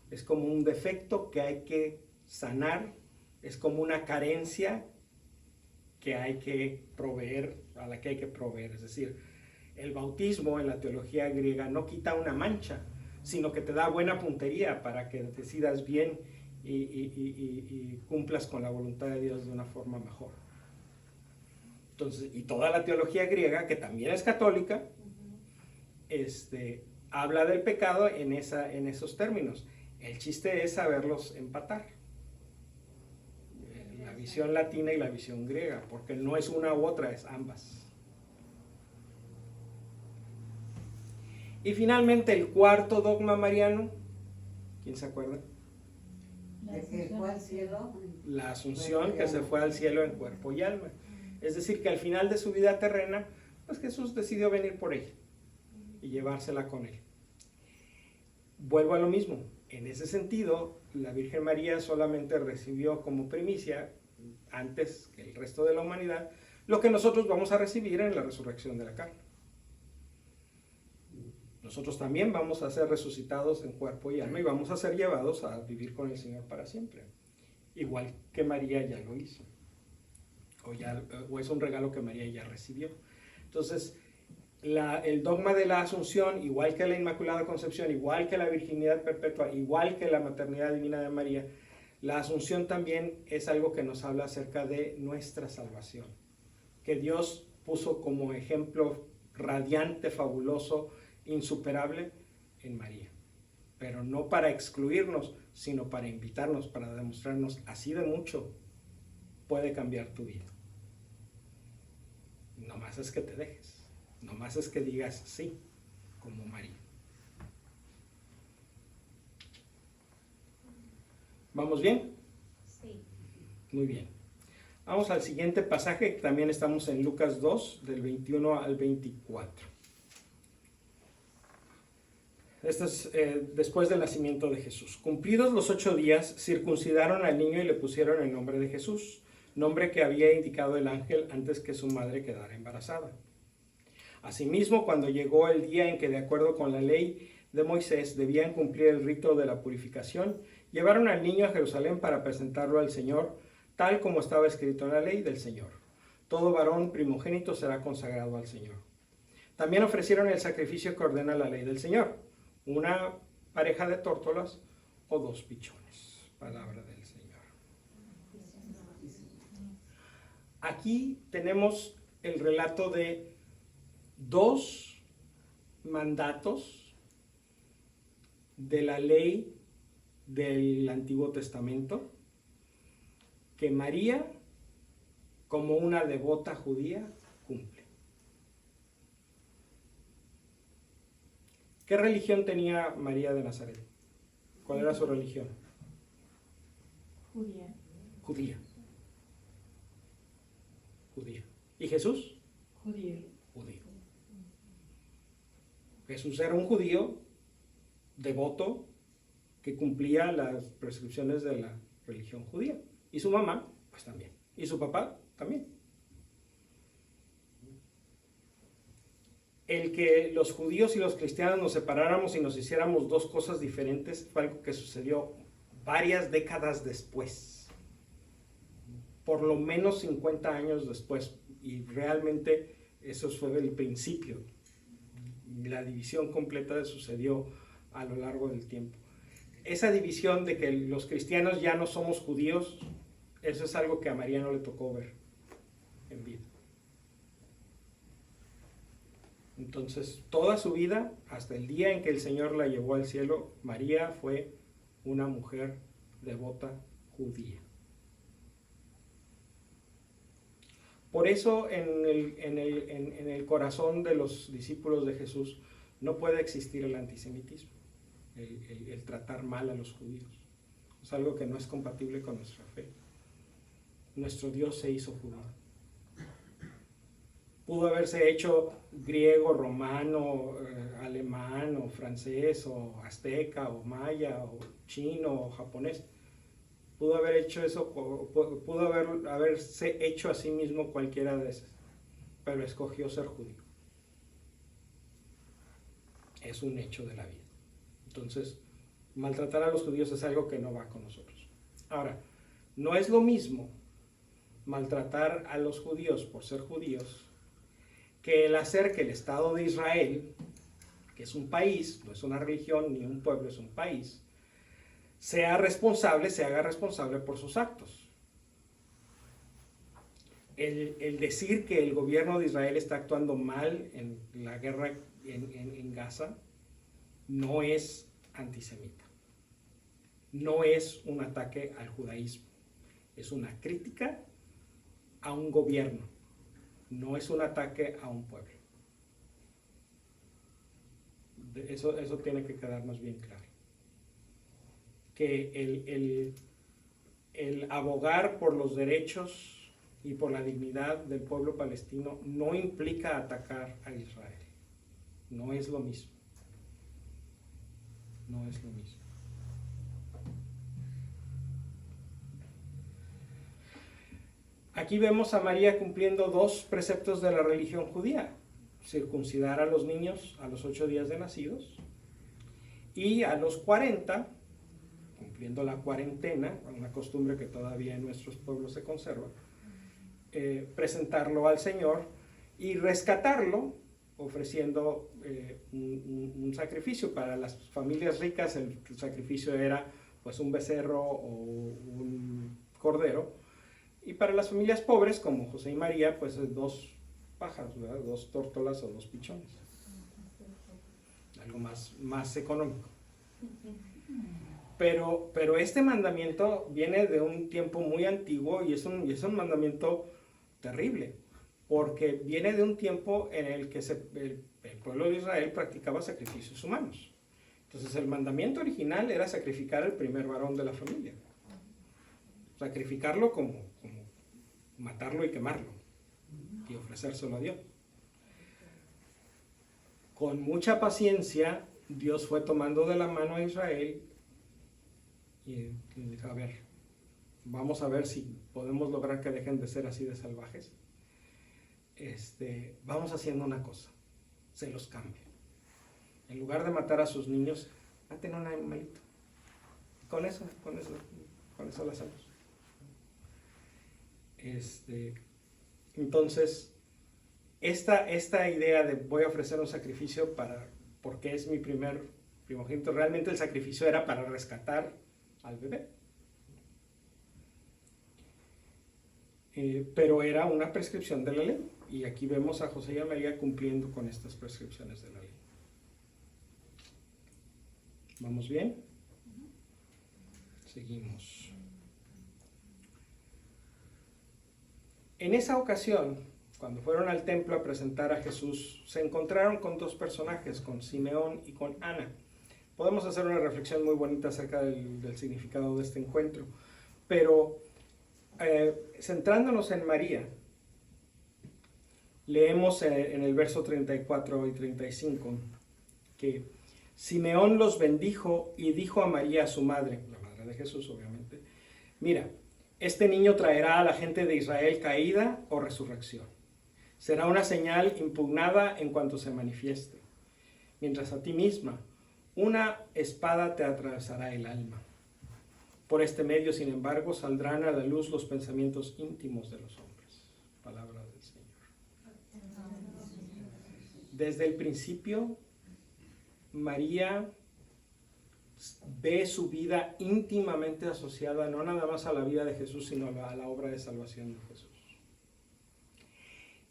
Speaker 2: es como un defecto que hay que sanar, es como una carencia que hay que proveer, a la que hay que proveer. Es decir, el bautismo en la teología griega no quita una mancha, sino que te da buena puntería para que decidas bien y cumplas con la voluntad de Dios de una forma mejor. Entonces, y toda la teología griega, que también es católica, habla del pecado en esos términos. El chiste es saberlos empatar. La visión latina y la visión griega, porque no es una u otra, es ambas. Y finalmente el cuarto dogma mariano, ¿quién se acuerda?
Speaker 3: ¿De que fue al cielo?
Speaker 2: La asunción, que se fue al cielo en cuerpo y alma. Es decir, que al final de su vida terrena, pues Jesús decidió venir por ella y llevársela con él. Vuelvo a lo mismo. En ese sentido, la Virgen María solamente recibió como primicia, antes que el resto de la humanidad, lo que nosotros vamos a recibir en la resurrección de la carne. Nosotros también vamos a ser resucitados en cuerpo y alma y vamos a ser llevados a vivir con el Señor para siempre. Igual que María ya lo hizo. O es un regalo que María ya recibió. Entonces, el dogma de la Asunción, igual que la Inmaculada Concepción, igual que la virginidad perpetua, igual que la maternidad divina de María, la Asunción también es algo que nos habla acerca de nuestra salvación, que Dios puso como ejemplo radiante, fabuloso, insuperable en María, pero no para excluirnos, sino para invitarnos, para demostrarnos así de mucho puede cambiar tu vida. No más es que te dejes. No más es que digas sí, como María. ¿Vamos bien?
Speaker 1: Sí.
Speaker 2: Muy bien. Vamos al siguiente pasaje, que también estamos en Lucas 2, del 21 al 24. Esto es después del nacimiento de Jesús. Cumplidos los 8 días, circuncidaron al niño y le pusieron el nombre de Jesús, nombre que había indicado el ángel antes que su madre quedara embarazada. Asimismo, cuando llegó el día en que, de acuerdo con la ley de Moisés, debían cumplir el rito de la purificación, llevaron al niño a Jerusalén para presentarlo al Señor, tal como estaba escrito en la ley del Señor. Todo varón primogénito será consagrado al Señor. También ofrecieron el sacrificio que ordena la ley del Señor, una pareja de tórtolas o 2 pichones. Palabra del Señor. Aquí tenemos el relato de 2 mandatos de la ley del Antiguo Testamento que María, como una devota judía, cumple. ¿Qué religión tenía María de Nazaret? ¿Cuál era su religión?
Speaker 5: Judía.
Speaker 2: Judía. Judía. ¿Y Jesús?
Speaker 5: Judío.
Speaker 2: Judío. Jesús era un judío devoto que cumplía las prescripciones de la religión judía. Y su mamá, pues también. Y su papá también. El que los judíos y los cristianos nos separáramos y nos hiciéramos dos cosas diferentes fue algo que sucedió varias décadas después. Por lo menos 50 años después. Y realmente eso fue el principio. La división completa sucedió a lo largo del tiempo. Esa división de que los cristianos ya no somos judíos, eso es algo que a María no le tocó ver en vida. Entonces, toda su vida, hasta el día en que el Señor la llevó al cielo, María fue una mujer devota judía. Por eso en el corazón de los discípulos de Jesús no puede existir el antisemitismo, el tratar mal a los judíos. Es algo que no es compatible con nuestra fe. Nuestro Dios se hizo judío. Pudo haberse hecho griego, romano, alemán, o francés, o azteca, o maya, o chino, o japonés. Pudo haber hecho eso, pudo haberse hecho a sí mismo cualquiera de esas, pero escogió ser judío. Es un hecho de la vida. Entonces, maltratar a los judíos es algo que no va con nosotros. Ahora, no es lo mismo maltratar a los judíos por ser judíos que el hacer que el Estado de Israel, que es un país, no es una religión ni un pueblo, es un país, se haga responsable por sus actos. El decir que el gobierno de Israel está actuando mal en la guerra en Gaza no es antisemita. No es un ataque al judaísmo. Es una crítica a un gobierno. No es un ataque a un pueblo. Eso tiene que quedarnos bien claro. Que el abogar por los derechos y por la dignidad del pueblo palestino no implica atacar a Israel. No es lo mismo. No es lo mismo. Aquí vemos a María cumpliendo dos preceptos de la religión judía: circuncidar a los niños a los 8 días de nacidos, y a los 40, cumpliendo la cuarentena, una costumbre que todavía en nuestros pueblos se conserva, presentarlo al Señor y rescatarlo ofreciendo un sacrificio. Para las familias ricas el sacrificio era pues un becerro o un cordero, y para las familias pobres como José y María pues 2 pájaros, ¿verdad? 2 tórtolas o 2 pichones, algo más económico. Pero este mandamiento viene de un tiempo muy antiguo y es un mandamiento terrible, porque viene de un tiempo en el que el pueblo de Israel practicaba sacrificios humanos. Entonces el mandamiento original era sacrificar al primer varón de la familia. Sacrificarlo como matarlo y quemarlo y ofrecérselo a Dios. Con mucha paciencia Dios fue tomando de la mano a Israel y dijo: a ver, vamos a ver si podemos lograr que dejen de ser así de salvajes. Vamos haciendo una cosa, se los cambia. En lugar de matar a sus niños, maten a un animalito. Con eso lo hacemos. Entonces, esta idea de voy a ofrecer un sacrificio porque es mi primer primogénito, realmente el sacrificio era para rescatar al bebé. Pero era una prescripción de la ley, y aquí vemos a José y a María cumpliendo con estas prescripciones de la ley. ¿Vamos bien? Seguimos. En esa ocasión, cuando fueron al templo a presentar a Jesús, se encontraron con 2 personajes, con Simeón y con Ana. Podemos hacer una reflexión muy bonita acerca del significado de este encuentro, Pero centrándonos en María, leemos en el verso 34 y 35 que Simeón los bendijo y dijo a María, su madre, la madre de Jesús obviamente, mira, este niño traerá a la gente de Israel caída o resurrección. Será una señal impugnada en cuanto se manifieste. Mientras a ti misma, una espada te atravesará el alma. Por este medio, sin embargo, saldrán a la luz los pensamientos íntimos de los hombres. Palabra del Señor. Desde el principio, María ve su vida íntimamente asociada no nada más a la vida de Jesús, sino a la obra de salvación de Jesús.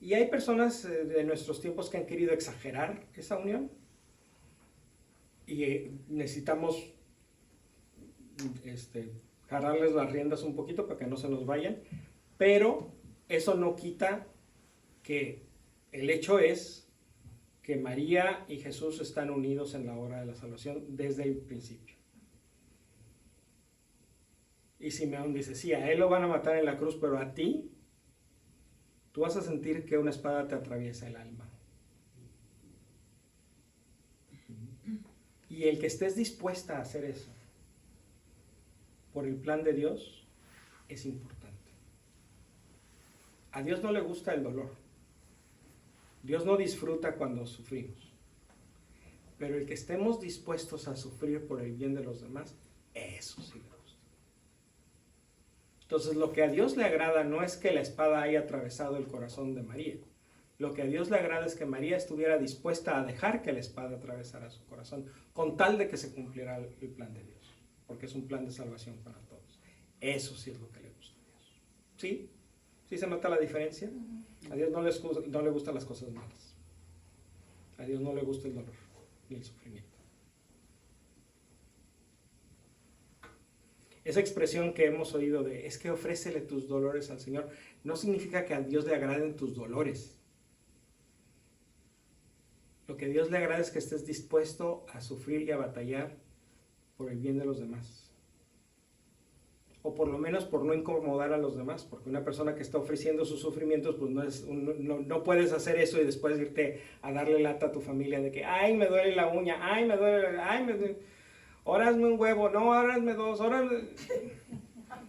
Speaker 2: Y hay personas de nuestros tiempos que han querido exagerar esa unión y necesitamos jalarles las riendas un poquito para que no se nos vayan, pero eso no quita que el hecho es que María y Jesús están unidos en la obra de la salvación desde el principio. Y Simeón dice, sí, a él lo van a matar en la cruz, pero a ti, tú vas a sentir que una espada te atraviesa el alma. Y el que estés dispuesta a hacer eso, por el plan de Dios, es importante. A Dios no le gusta el dolor. Dios no disfruta cuando sufrimos. Pero el que estemos dispuestos a sufrir por el bien de los demás, eso sí le gusta. Entonces, lo que a Dios le agrada no es que la espada haya atravesado el corazón de María. Lo que a Dios le agrada es que María estuviera dispuesta a dejar que la espada atravesara su corazón, con tal de que se cumpliera el plan de Dios, porque es un plan de salvación para todos. Eso sí es lo que le gusta a Dios. ¿Sí? ¿Sí se nota la diferencia? A Dios no le gustan las cosas malas. A Dios no le gusta el dolor ni el sufrimiento. Esa expresión que hemos oído de es que ofrécele tus dolores al Señor, no significa que a Dios le agraden tus dolores. Lo que a Dios le agrada es que estés dispuesto a sufrir y a batallar por el bien de los demás. O por lo menos por no incomodar a los demás, porque una persona que está ofreciendo sus sufrimientos, pues no puedes hacer eso y después irte a darle lata a tu familia de que, ay, me duele la uña, ay, me duele, ay, me duele. Ahora hazme un huevo, no, ahora hazme dos, ahora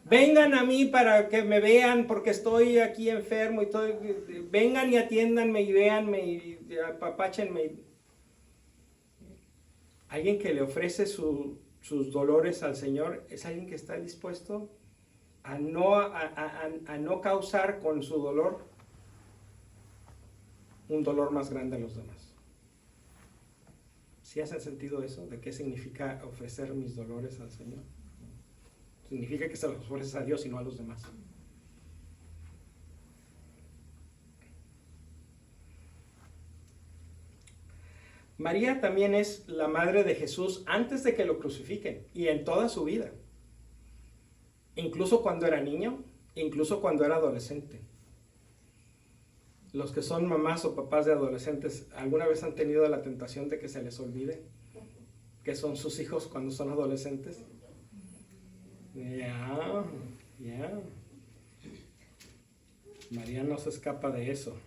Speaker 2: vengan a mí para que me vean porque estoy aquí enfermo y todo, vengan y atiéndanme y véanme y apapáchenme. Alguien que le ofrece sus dolores al Señor es alguien que está dispuesto a no causar con su dolor un dolor más grande a los demás. ¿Sí hacen sentido eso? ¿De qué significa ofrecer mis dolores al Señor? Significa que se los ofreces a Dios y no a los demás. María también es la madre de Jesús antes de que lo crucifiquen y en toda su vida. Incluso cuando era niño, incluso cuando era adolescente. Los que son mamás o papás de adolescentes, ¿alguna vez han tenido la tentación de que se les olvide que son sus hijos cuando son adolescentes? Ya. María no se escapa de eso.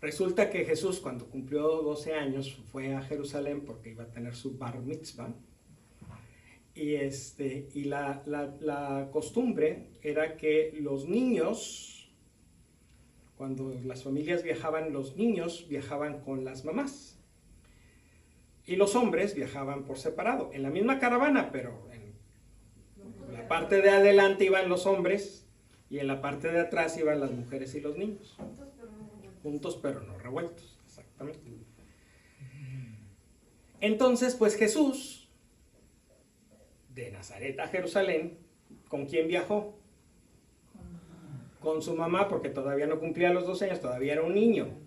Speaker 2: Resulta que Jesús, cuando cumplió 12 años, fue a Jerusalén porque iba a tener su bar mitzvah. Y la costumbre era que los niños, cuando las familias viajaban, los niños viajaban con las mamás. Y los hombres viajaban por separado, en la misma caravana, pero en la parte de adelante iban los hombres y en la parte de atrás iban las mujeres y los niños. Juntos pero no revueltos, exactamente. Entonces, pues Jesús, de Nazaret a Jerusalén, ¿con quién viajó? Con su mamá, porque todavía no cumplía los 12 años, todavía era un niño.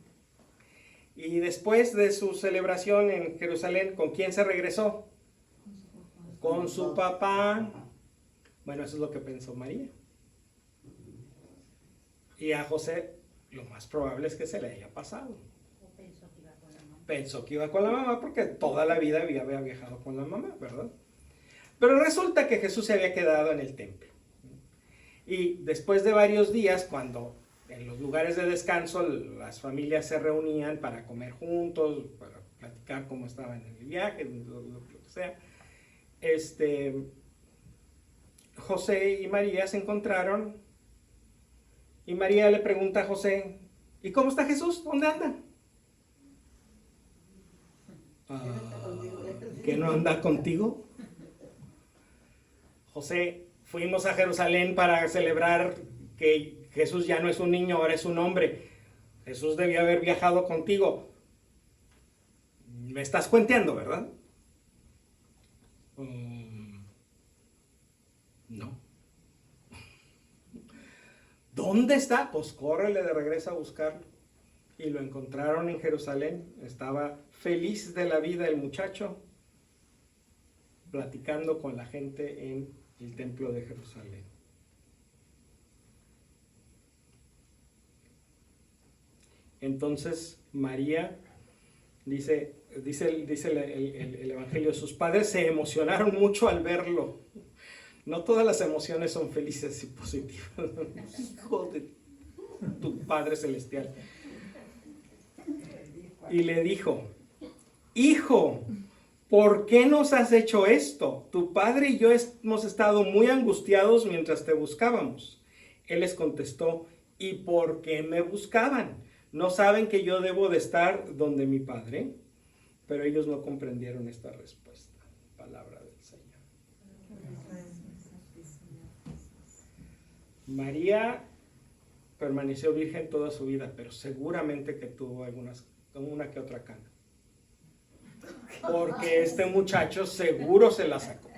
Speaker 2: Y después de su celebración en Jerusalén, ¿con quién se regresó? Con su papá. Bueno, eso es lo que pensó María. Y a José, lo más probable es que se le haya pasado. Pensó que iba con la mamá porque toda la vida había viajado con la mamá, ¿verdad? Pero resulta que Jesús se había quedado en el templo. Y después de varios días, cuando en los lugares de descanso las familias se reunían para comer juntos, para platicar cómo estaban en el viaje, lo que sea, José y María se encontraron y María le pregunta a José, ¿y cómo está Jesús? ¿Dónde anda? ¿Que no anda contigo? José, fuimos a Jerusalén para celebrar que Jesús ya no es un niño, ahora es un hombre. Jesús debía haber viajado contigo. Me estás cuenteando, ¿verdad? No. ¿Dónde está? Pues córrele de regreso a buscarlo. Y lo encontraron en Jerusalén. Estaba feliz de la vida el muchacho, platicando con la gente en el templo de Jerusalén. Entonces María, dice el Evangelio, sus padres se emocionaron mucho al verlo. No todas las emociones son felices y positivas. Hijo de tu Padre Celestial. Y le dijo, hijo, ¿por qué nos has hecho esto? Tu padre y yo hemos estado muy angustiados mientras te buscábamos. Él les contestó, ¿y por qué me buscaban? ¿No saben que yo debo de estar donde mi padre? Pero ellos no comprendieron esta respuesta. Palabra del Señor. María permaneció virgen toda su vida, pero seguramente que tuvo una que otra cana. Porque este muchacho seguro se la sacó.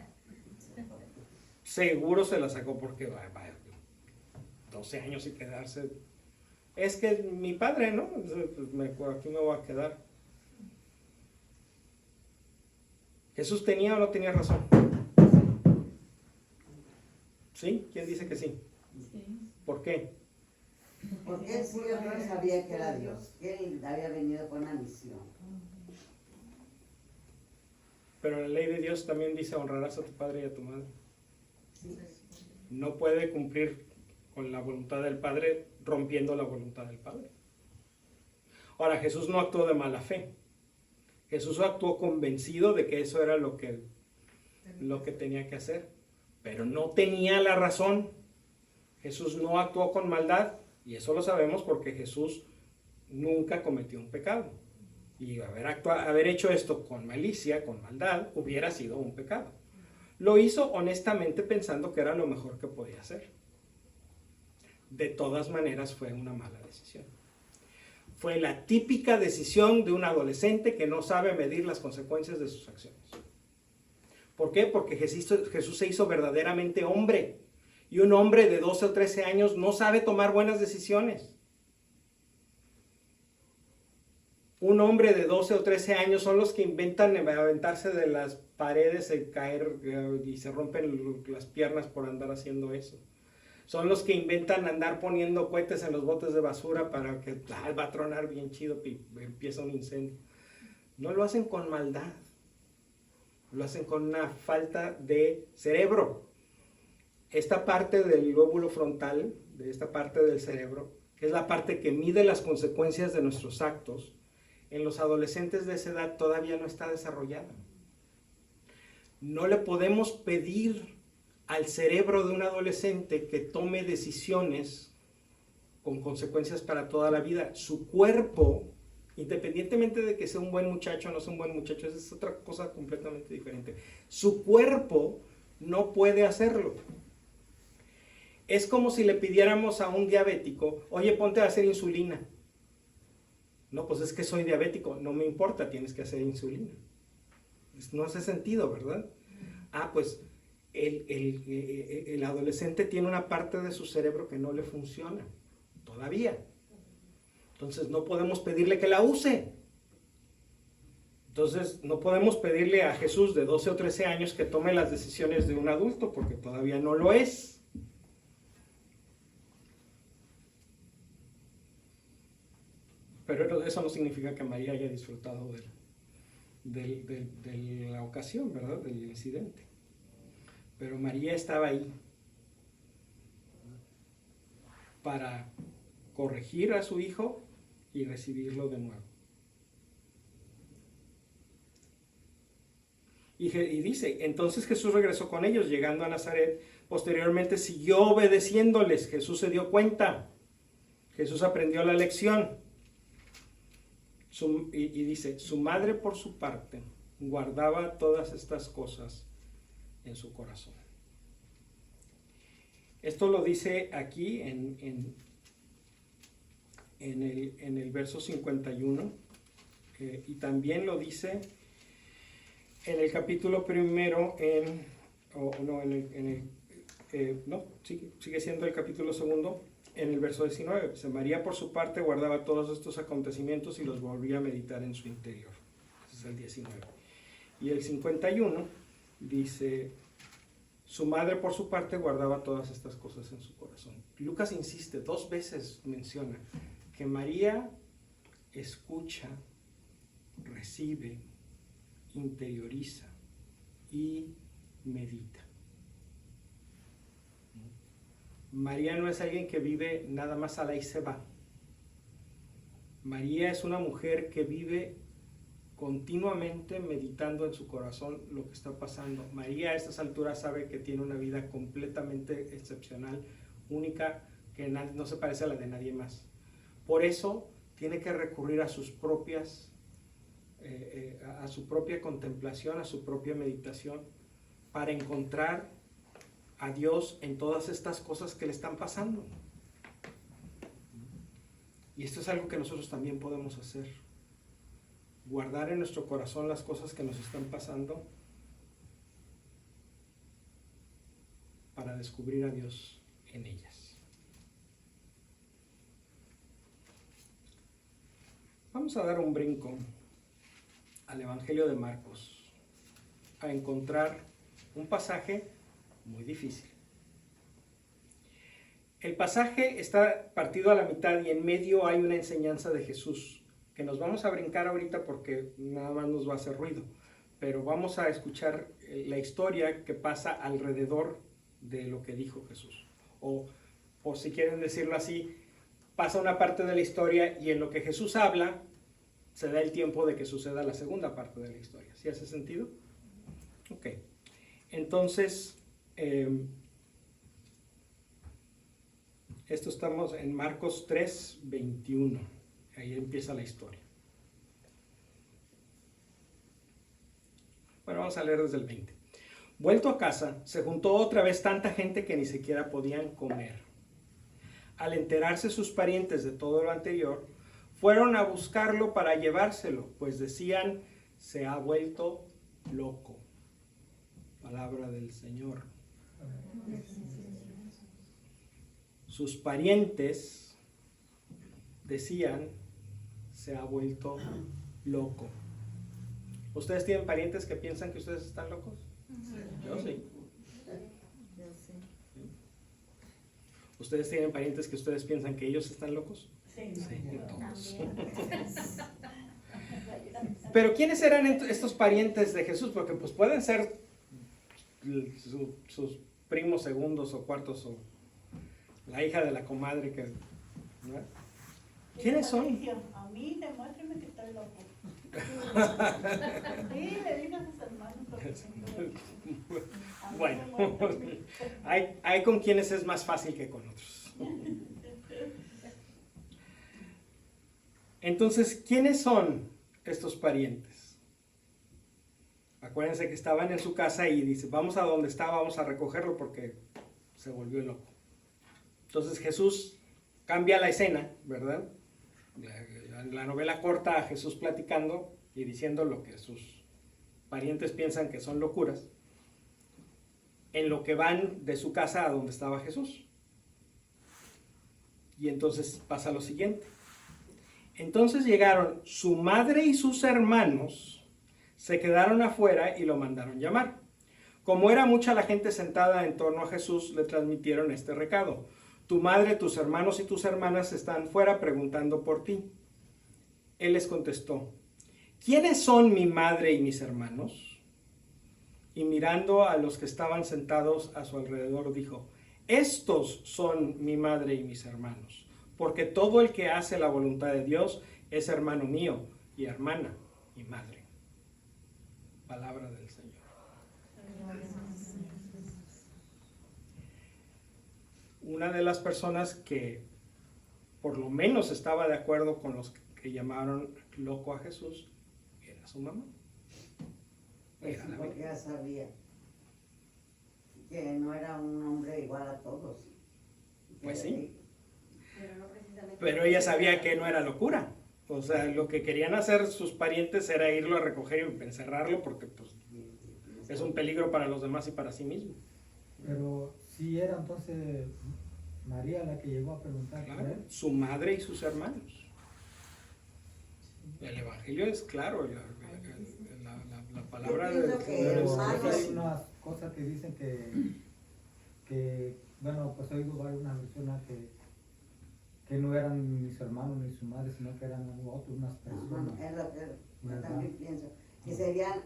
Speaker 2: Seguro se la sacó porque va 12 años y quedarse. Es que mi padre, ¿no? Aquí me voy a quedar. ¿Jesús tenía o no tenía razón? ¿Sí? ¿Quién dice que sí?
Speaker 1: Sí.
Speaker 2: ¿Por qué?
Speaker 3: Porque él siempre sabía que era Dios, que él había venido con una misión.
Speaker 2: Pero la ley de Dios también dice honrarás a tu padre y a tu madre.
Speaker 3: Sí.
Speaker 2: No puede cumplir con la voluntad del Padre rompiendo la voluntad del Padre. Ahora, Jesús no actuó de mala fe. Jesús actuó convencido de que eso era lo que tenía que hacer. Pero no tenía la razón. Jesús no actuó con maldad. Y eso lo sabemos porque Jesús nunca cometió un pecado. Y haber hecho esto con malicia, con maldad, hubiera sido un pecado. Lo hizo honestamente pensando que era lo mejor que podía hacer. De todas maneras fue una mala decisión. Fue la típica decisión de un adolescente que no sabe medir las consecuencias de sus acciones. ¿Por qué? Porque Jesús se hizo verdaderamente hombre. Y un hombre de 12 o 13 años no sabe tomar buenas decisiones. Un hombre de 12 o 13 años son los que inventan aventarse de las paredes, caer y se rompen las piernas por andar haciendo eso. Son los que inventan andar poniendo cohetes en los botes de basura para que va a tronar bien chido y empieza un incendio. No lo hacen con maldad. Lo hacen con una falta de cerebro. Esta parte del lóbulo frontal, de esta parte del cerebro, que es la parte que mide las consecuencias de nuestros actos, en los adolescentes de esa edad todavía no está desarrollada. No le podemos pedir al cerebro de un adolescente que tome decisiones con consecuencias para toda la vida. Su cuerpo, independientemente de que sea un buen muchacho o no sea un buen muchacho, esa es otra cosa completamente diferente. Su cuerpo no puede hacerlo. Es como si le pidiéramos a un diabético, oye, ponte a hacer insulina. No, pues es que soy diabético, no me importa, tienes que hacer insulina. No hace sentido, ¿verdad? Pues el adolescente tiene una parte de su cerebro que no le funciona todavía. Entonces no podemos pedirle que la use. Entonces no podemos pedirle a Jesús de 12 o 13 años que tome las decisiones de un adulto porque todavía no lo es. Pero eso no significa que María haya disfrutado de la ocasión, ¿verdad? Del incidente. Pero María estaba ahí para corregir a su hijo y recibirlo de nuevo. Y dice, entonces Jesús regresó con ellos, llegando a Nazaret. Posteriormente siguió obedeciéndoles. Jesús se dio cuenta. Jesús aprendió la lección. Y dice, su madre por su parte guardaba todas estas cosas en su corazón. Esto lo dice aquí en el verso 51 y también lo dice en el capítulo primero, sigue siendo el capítulo segundo, en el verso 19. Dice, María por su parte guardaba todos estos acontecimientos y los volvía a meditar en su interior. Ese es el 19. Y el 51 dice, su madre por su parte guardaba todas estas cosas en su corazón. Lucas insiste, 2 veces menciona que María escucha, recibe, interioriza y medita. María no es alguien que vive nada más a la y se va. María es una mujer que vive continuamente meditando en su corazón lo que está pasando. María a estas alturas sabe que tiene una vida completamente excepcional, única, que no se parece a la de nadie más. Por eso tiene que recurrir a sus propias a su propia contemplación, a su propia meditación, para encontrar a Dios en todas estas cosas que le están pasando. Y esto es algo que nosotros también podemos hacer. Guardar en nuestro corazón las cosas que nos están pasando para descubrir a Dios en ellas. Vamos a dar un brinco al Evangelio de Marcos, a encontrar un pasaje muy difícil. El pasaje está partido a la mitad y en medio hay una enseñanza de Jesús, que nos vamos a brincar ahorita porque nada más nos va a hacer ruido, pero vamos a escuchar la historia que pasa alrededor de lo que dijo Jesús. O si quieren decirlo así, pasa una parte de la historia y en lo que Jesús habla, se da el tiempo de que suceda la segunda parte de la historia. ¿Sí hace sentido? Ok. Entonces, esto estamos en Marcos 3, 21. Ahí empieza la historia. Bueno, vamos a leer desde el 20. Vuelto a casa, se juntó otra vez tanta gente que ni siquiera podían comer. Al enterarse sus parientes de todo lo anterior, fueron a buscarlo para llevárselo, pues decían, se ha vuelto loco. Palabra del Señor. Sus parientes decían, se ha vuelto loco. ¿Ustedes tienen parientes que piensan que ustedes están locos? Yo sí. ¿Ustedes tienen parientes que ustedes piensan que ellos están locos? Sí, todos. Pero ¿quiénes eran estos parientes de Jesús? Porque pues pueden ser sus primos segundos o cuartos o la hija de la comadre que, ¿no? ¿Quiénes son?
Speaker 5: A mí demuéstrame que estoy loco. Sí, le digo a sus hermanos.
Speaker 2: Bueno, hay con quienes es más fácil que con otros. Entonces, ¿quiénes son estos parientes? Acuérdense que estaban en su casa y dice, vamos a donde está, vamos a recogerlo porque se volvió loco. Entonces Jesús cambia la escena, ¿verdad? La novela corta a Jesús platicando y diciendo lo que sus parientes piensan que son locuras, en lo que van de su casa a donde estaba Jesús. Y entonces pasa lo siguiente. Entonces llegaron su madre y sus hermanos, se quedaron afuera y lo mandaron llamar. Como era mucha la gente sentada en torno a Jesús, le transmitieron este recado. Tu madre, tus hermanos y tus hermanas están fuera preguntando por ti. Él les contestó, ¿quiénes son mi madre y mis hermanos? y mirando a los que estaban sentados a su alrededor, dijo: estos son mi madre y mis hermanos, porque todo el que hace la voluntad de Dios es hermano mío y hermana y madre. Palabra del Señor. Una de las personas que por lo menos estaba de acuerdo con los que llamaron loco a Jesús era su mamá.
Speaker 3: Pues sí, porque ya sabía que no era un hombre igual a todos.
Speaker 2: Pues sí.
Speaker 6: Pero no precisamente.
Speaker 2: Pero ella sabía que no era locura. O sea, lo que querían hacer sus parientes era irlo a recoger y encerrarlo porque pues, es un peligro para los demás y para sí mismo.
Speaker 7: Pero sí era entonces María la que llegó a preguntar por
Speaker 2: Claro,
Speaker 7: él.
Speaker 2: su madre y sus hermanos. El Evangelio es claro, la palabra
Speaker 3: Yo
Speaker 2: del
Speaker 3: pienso que
Speaker 2: Señor es
Speaker 3: hermanos-
Speaker 2: clara.
Speaker 7: Hay unas cosas que dicen que bueno, pues he oído una versión que no eran mis hermanos ni su madre, sino que eran unas personas.
Speaker 3: Es lo que yo
Speaker 7: ¿Verdad?
Speaker 3: también pienso. Que serían,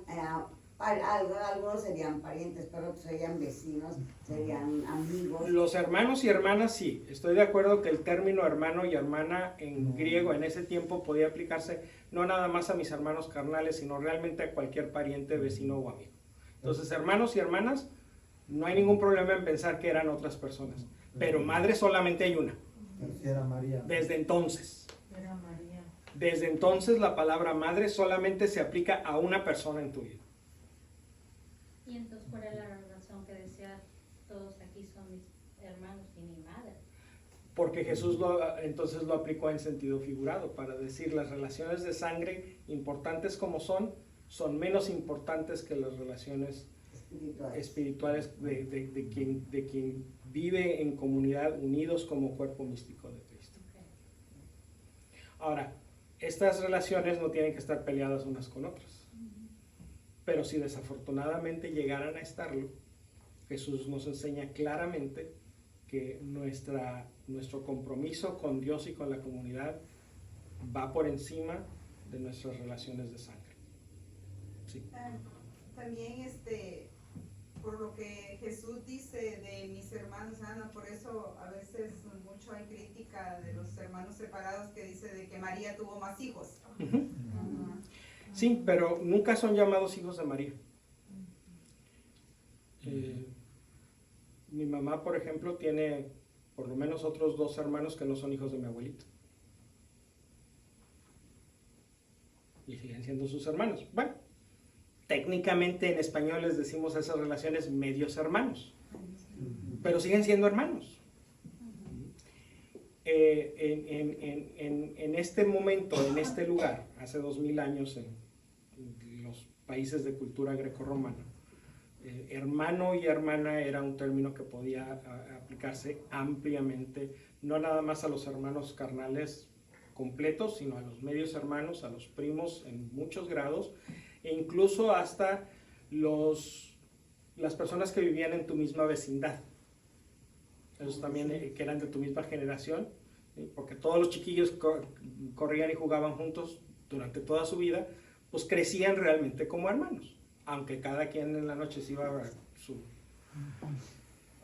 Speaker 3: algunos serían parientes, pero otros serían vecinos, serían amigos.
Speaker 2: Los hermanos y hermanas sí, estoy de acuerdo que el término hermano y hermana en griego en ese tiempo podía aplicarse no nada más a mis hermanos carnales, sino realmente a cualquier pariente, vecino o amigo. Entonces, hermanos y hermanas, no hay ningún problema en pensar que eran otras personas, pero madre solamente hay una,
Speaker 7: Pero sí era María.
Speaker 2: desde entonces.
Speaker 5: Era María.
Speaker 2: Desde entonces la palabra madre solamente se aplica a una persona en tu vida.
Speaker 1: Y entonces, ¿cuál es la razón que decía todos aquí son mis hermanos y mi madre?
Speaker 2: Porque Jesús entonces lo aplicó en sentido figurado, para decir las relaciones de sangre, importantes como son menos importantes que las relaciones espirituales de quien vive en comunidad unidos como cuerpo místico de Cristo. Ahora, estas relaciones no tienen que estar peleadas unas con otras, pero si desafortunadamente llegaran a estarlo, Jesús nos enseña claramente que nuestro compromiso con Dios y con la comunidad va por encima de nuestras relaciones de sangre. Sí.
Speaker 8: También por lo que Jesús dice de mis hermanos, Ana, por eso a veces mucho hay crítica de los hermanos separados que dice de que María tuvo más hijos.
Speaker 2: Ujú. Sí, pero nunca son llamados hijos de María. Mi mamá, por ejemplo, tiene por lo menos otros 2 hermanos que no son hijos de mi abuelito. Y siguen siendo sus hermanos. Bueno, técnicamente en español les decimos a esas relaciones medios hermanos, pero siguen siendo hermanos. En este momento, en este lugar, hace 2000 años en los países de cultura grecorromana, hermano y hermana era un término que podía aplicarse ampliamente, no nada más a los hermanos carnales completos, sino a los medios hermanos, a los primos en muchos grados, e incluso hasta las personas que vivían en tu misma vecindad. Esos también que eran de tu misma generación, porque todos los chiquillos corrían y jugaban juntos durante toda su vida, pues crecían realmente como hermanos, aunque cada quien en la noche se iba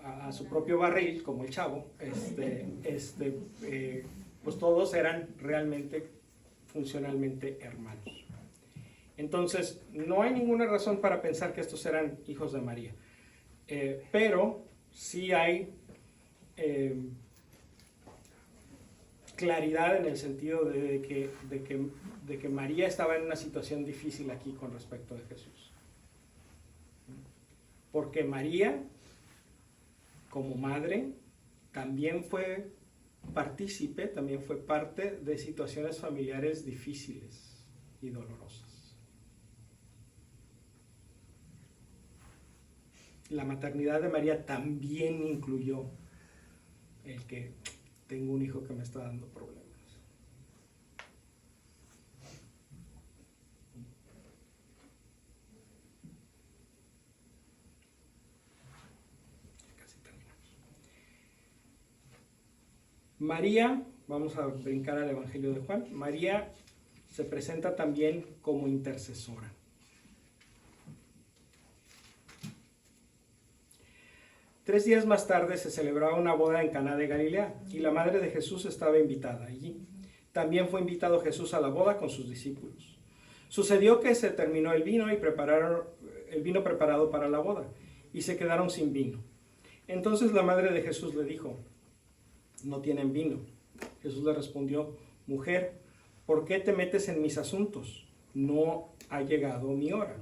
Speaker 2: a su propio barril, como el chavo, pues todos eran realmente funcionalmente hermanos. Entonces, no hay ninguna razón para pensar que estos eran hijos de María, pero sí hay claridad en el sentido de que María estaba en una situación difícil aquí con respecto de Jesús. Porque María, como madre, también fue partícipe, también fue parte de situaciones familiares difíciles y dolorosas. La maternidad de María también incluyó el que tengo un hijo que me está dando problemas. Casi terminamos. María, vamos a brincar al Evangelio de Juan. María se presenta también como intercesora. 3 días más tarde se celebraba una boda en Caná de Galilea y la madre de Jesús estaba invitada allí. También fue invitado Jesús a la boda con sus discípulos. Sucedió que se terminó el vino preparado para la boda y se quedaron sin vino. Entonces la madre de Jesús le dijo: no tienen vino. Jesús le respondió: mujer, ¿por qué te metes en mis asuntos? No ha llegado mi hora.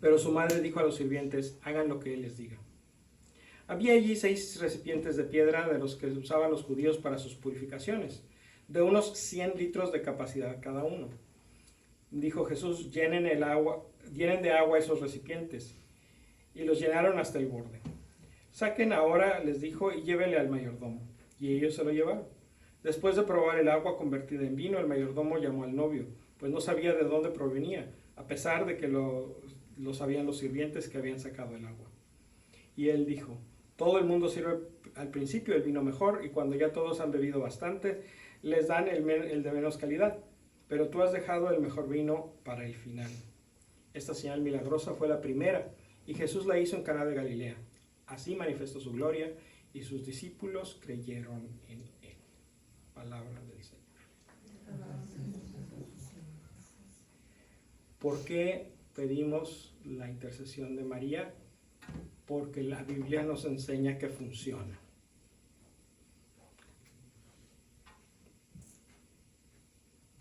Speaker 2: Pero su madre dijo a los sirvientes: hagan lo que él les diga. Había allí 6 recipientes de piedra de los que usaban los judíos para sus purificaciones, de unos 100 litros de capacidad cada uno. Dijo Jesús: llenen de agua esos recipientes. Y los llenaron hasta el borde. Saquen ahora, les dijo, y llévenle al mayordomo. Y ellos se lo llevaron. Después de probar el agua convertida en vino, el mayordomo llamó al novio, pues no sabía de dónde provenía, a pesar de que lo sabían los sirvientes que habían sacado el agua. Y él dijo: todo el mundo sirve al principio el vino mejor, y cuando ya todos han bebido bastante, les dan el de menos calidad. Pero tú has dejado el mejor vino para el final. Esta señal milagrosa fue la primera, y Jesús la hizo en Caná de Galilea. Así manifestó su gloria, y sus discípulos creyeron en él. Palabra del Señor. ¿Por qué pedimos la intercesión de María? Porque la Biblia nos enseña que funciona.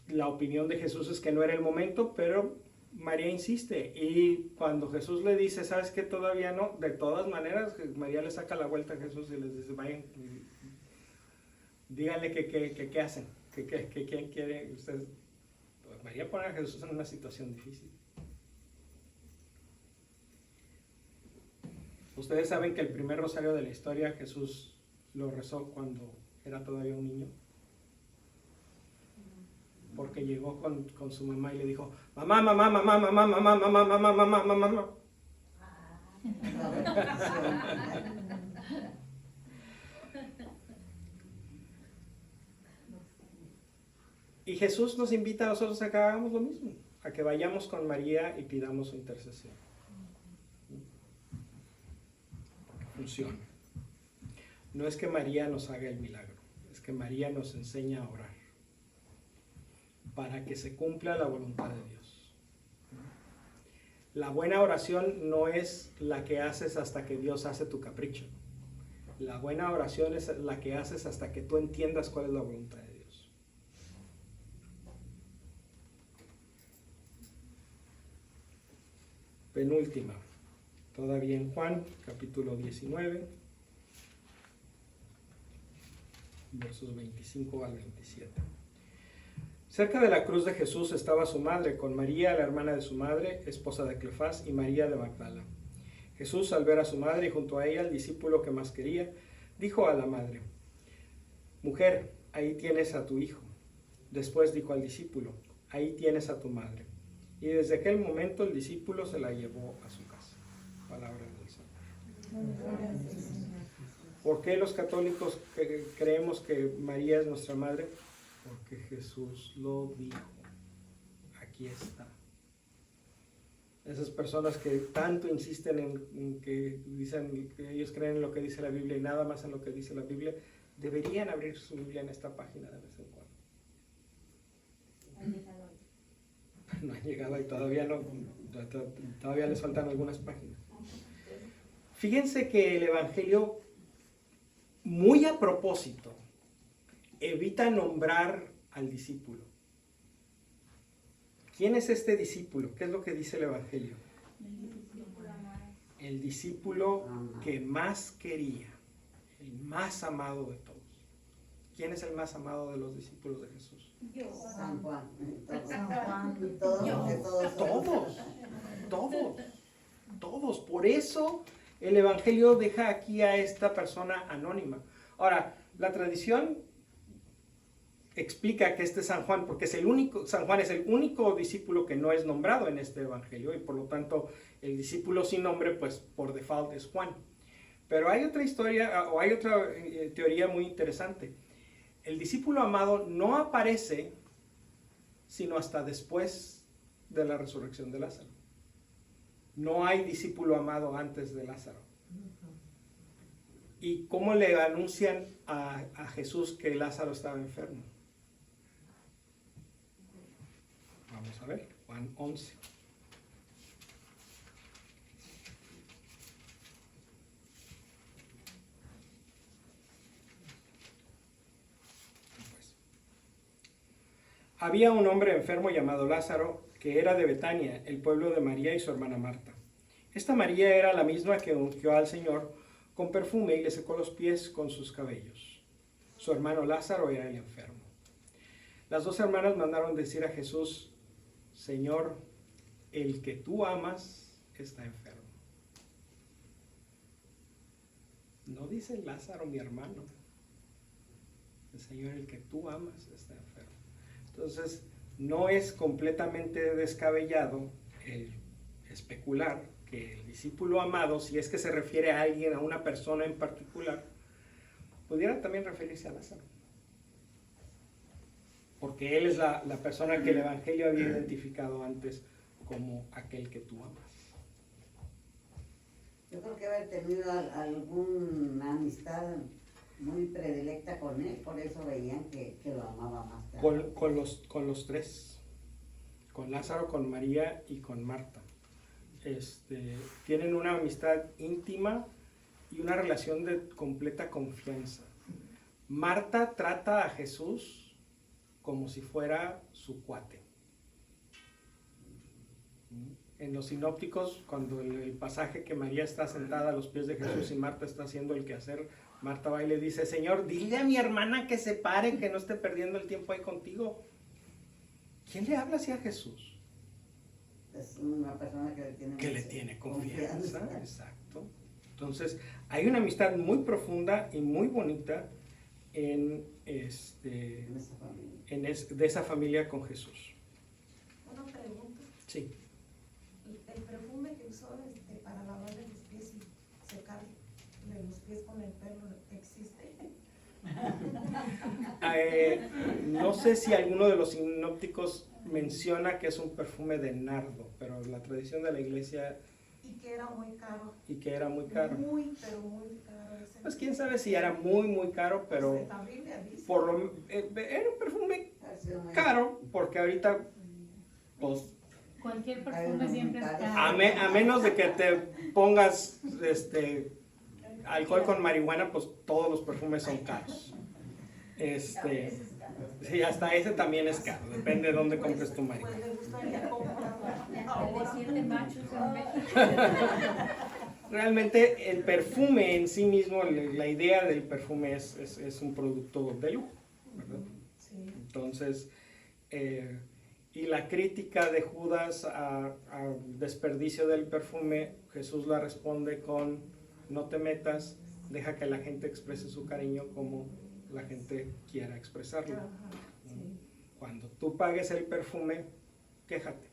Speaker 2: La opinión de Jesús es que no era el momento, pero María insiste. Y cuando Jesús le dice: ¿sabes qué? Todavía no. De todas maneras, María le saca la vuelta a Jesús y les dice: vayan, díganle qué hacen, qué quieren ustedes. Pues María pone a Jesús en una situación difícil. Ustedes saben que el primer rosario de la historia Jesús lo rezó cuando era todavía un niño. Porque llegó con su mamá y le dijo: mamá, mamá, mamá, mamá, mamá, mamá, mamá, mamá, mamá, mamá. Y Jesús nos invita a nosotros a que hagamos lo mismo, a que vayamos con María y pidamos su intercesión. Funciona. No es que María nos haga el milagro, es que María nos enseña a orar para que se cumpla la voluntad de Dios. La buena oración no es la que haces hasta que Dios hace tu capricho. La buena oración es la que haces hasta que tú entiendas cuál es la voluntad de Dios. Penúltima, todavía en Juan, capítulo 19, versos 25 al 27. Cerca de la cruz de Jesús estaba su madre, con María, la hermana de su madre, esposa de Cleofás, y María de Magdala. Jesús, al ver a su madre y junto a ella al discípulo que más quería, dijo a la madre: mujer, ahí tienes a tu hijo. Después dijo al discípulo: ahí tienes a tu madre. Y desde aquel momento el discípulo se la llevó a su casa. Palabra del Señor. ¿Por qué los católicos creemos que María es nuestra madre? Porque Jesús lo dijo. Aquí está. Esas personas que tanto insisten en que dicen que ellos creen en lo que dice la Biblia y nada más en lo que dice la Biblia, deberían abrir su Biblia en esta página de vez en cuando. No han llegado y todavía les faltan algunas páginas. Fíjense que el Evangelio, muy a propósito, evita nombrar al discípulo. ¿Quién es este discípulo? ¿Qué es lo que dice el Evangelio? El discípulo que más quería, el más amado de todos. ¿Quién es el más amado de los discípulos de Jesús?
Speaker 3: San Juan.
Speaker 2: Todos. Por eso el Evangelio deja aquí a esta persona anónima. Ahora, la tradición explica que este es San Juan, porque San Juan es el único discípulo que no es nombrado en este Evangelio, y por lo tanto el discípulo sin nombre, pues por default es Juan. Pero hay otra historia, o hay otra teoría muy interesante. El discípulo amado no aparece sino hasta después de la resurrección de Lázaro. No hay discípulo amado antes de Lázaro. ¿Y cómo le anuncian a Jesús que Lázaro estaba enfermo? Vamos a ver, Juan 11. Había un hombre enfermo llamado Lázaro, que era de Betania, el pueblo de María y su hermana Marta. Esta María era la misma que ungió al Señor con perfume y le secó los pies con sus cabellos. Su hermano Lázaro era el enfermo. Las dos hermanas mandaron decir a Jesús: Señor, el que tú amas está enfermo. No dice Lázaro, mi hermano. El Señor, el que tú amas está enfermo. Entonces, no es completamente descabellado el especular que el discípulo amado, si es que se refiere a alguien, a una persona en particular, pudiera también referirse a Lázaro. Porque él es la persona que el Evangelio había identificado antes como aquel que tú amas.
Speaker 3: Yo creo que haber tenido alguna amistad muy predilecta con él, por eso veían que lo amaba más tarde.
Speaker 2: Con los tres, con Lázaro, con María y con Marta. Tienen una amistad íntima y una relación de completa confianza. Marta trata a Jesús como si fuera su cuate. En los sinópticos, cuando el pasaje que María está sentada a los pies de Jesús y Marta está haciendo el quehacer, Marta va y le dice: Señor, dile a mi hermana que se pare, que no esté perdiendo el tiempo ahí contigo. ¿Quién le habla así a Jesús?
Speaker 3: Es una persona que
Speaker 2: le tiene confianza. Exacto. Entonces, hay una amistad muy profunda y muy bonita de esa familia con Jesús.
Speaker 4: Una pregunta.
Speaker 2: Sí.
Speaker 4: El perfume que usó para lavarle los pies y secarle los pies con el pelo, ¿existe?
Speaker 2: No sé si alguno de los sinópticos menciona que es un perfume de nardo, pero la tradición de la iglesia...
Speaker 4: Y que era muy caro. Muy, pero muy caro.
Speaker 2: Pues quién sabe si era muy, muy caro, pero
Speaker 4: Pues la Biblia dice.
Speaker 2: Era un perfume caro, porque ahorita, pues,
Speaker 6: Cualquier perfume siempre es caro.
Speaker 2: a menos de que te pongas alcohol con marihuana, pues todos los perfumes son caros. Sí, hasta ese también es caro, depende de dónde compres tu marihuana.
Speaker 4: Pues le gustaría comprarlo.
Speaker 1: El de 7 machos en México.
Speaker 2: Realmente el perfume en sí mismo, la idea del perfume es un producto de lujo, ¿verdad?
Speaker 4: Sí.
Speaker 2: Entonces, y la crítica de Judas al desperdicio del perfume, Jesús la responde con: no te metas, deja que la gente exprese su cariño como la gente quiera expresarlo.
Speaker 4: Ajá, sí.
Speaker 2: Cuando tú pagues el perfume, quéjate.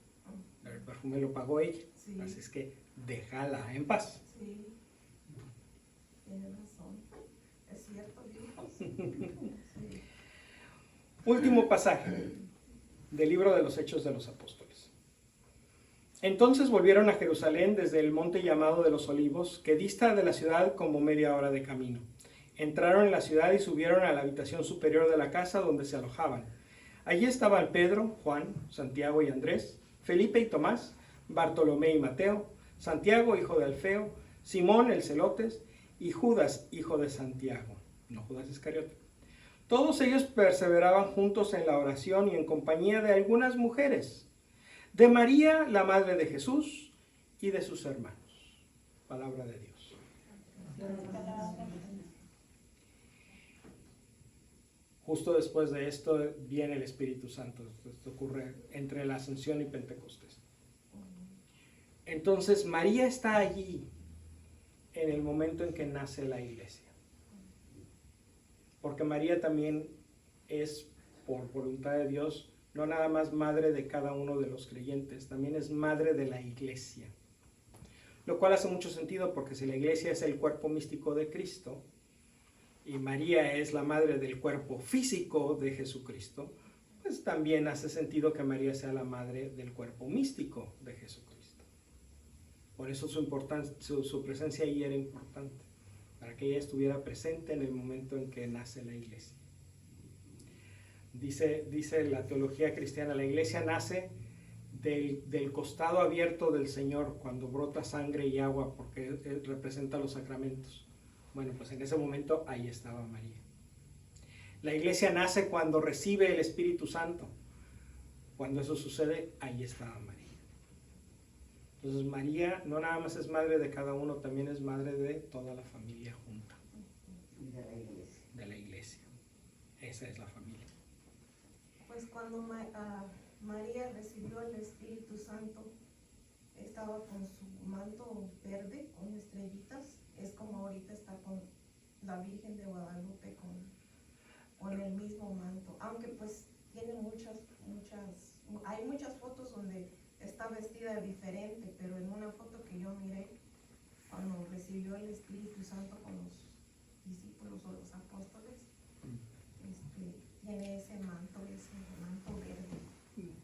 Speaker 2: Pero el perfume lo pagó ella,
Speaker 4: Sí.
Speaker 2: así es que déjala en paz.
Speaker 4: Sí. Tiene razón. Es cierto, dijo. Sí.
Speaker 2: Último pasaje del libro de los Hechos de los Apóstoles. Entonces volvieron a Jerusalén desde el monte llamado de los Olivos, que dista de la ciudad como media hora de camino. Entraron en la ciudad y subieron a la habitación superior de la casa donde se alojaban. Allí estaban Pedro, Juan, Santiago y Andrés, Felipe y Tomás, Bartolomé y Mateo, Santiago, hijo de Alfeo, Simón el Celotes y Judas, hijo de Santiago, no Judas Iscariote. Todos ellos perseveraban juntos en la oración y en compañía de algunas mujeres, de María, la madre de Jesús, y de sus hermanos. Palabra de Dios. Justo después de esto viene el Espíritu Santo. Esto ocurre entre la Ascensión y Pentecostés. Entonces María está allí en el momento en que nace la iglesia. Porque María también es, por voluntad de Dios, no nada más madre de cada uno de los creyentes, también es madre de la iglesia. Lo cual hace mucho sentido, porque si la iglesia es el cuerpo místico de Cristo y María es la madre del cuerpo físico de Jesucristo, pues también hace sentido que María sea la madre del cuerpo místico de Jesucristo. Por eso su presencia ahí era importante. para que ella estuviera presente en el momento en que nace la iglesia. Dice la teología cristiana, la iglesia nace del costado abierto del Señor cuando brota sangre y agua, porque él representa los sacramentos. Bueno, pues en ese momento ahí estaba María. La iglesia nace cuando recibe el Espíritu Santo. Cuando eso sucede, ahí estaba María. Entonces María no nada más es madre de cada uno, también es madre de toda la familia junta.
Speaker 3: De la iglesia.
Speaker 2: De la iglesia. Esa es la familia.
Speaker 4: Pues cuando María recibió el Espíritu Santo, estaba con su manto verde, con estrellitas. Es como ahorita está con la Virgen de Guadalupe, con el mismo manto. Aunque pues tiene hay muchas fotos donde está vestida diferente, pero en una foto que yo miré, cuando recibió el Espíritu Santo con los discípulos o los apóstoles, tiene ese manto verde.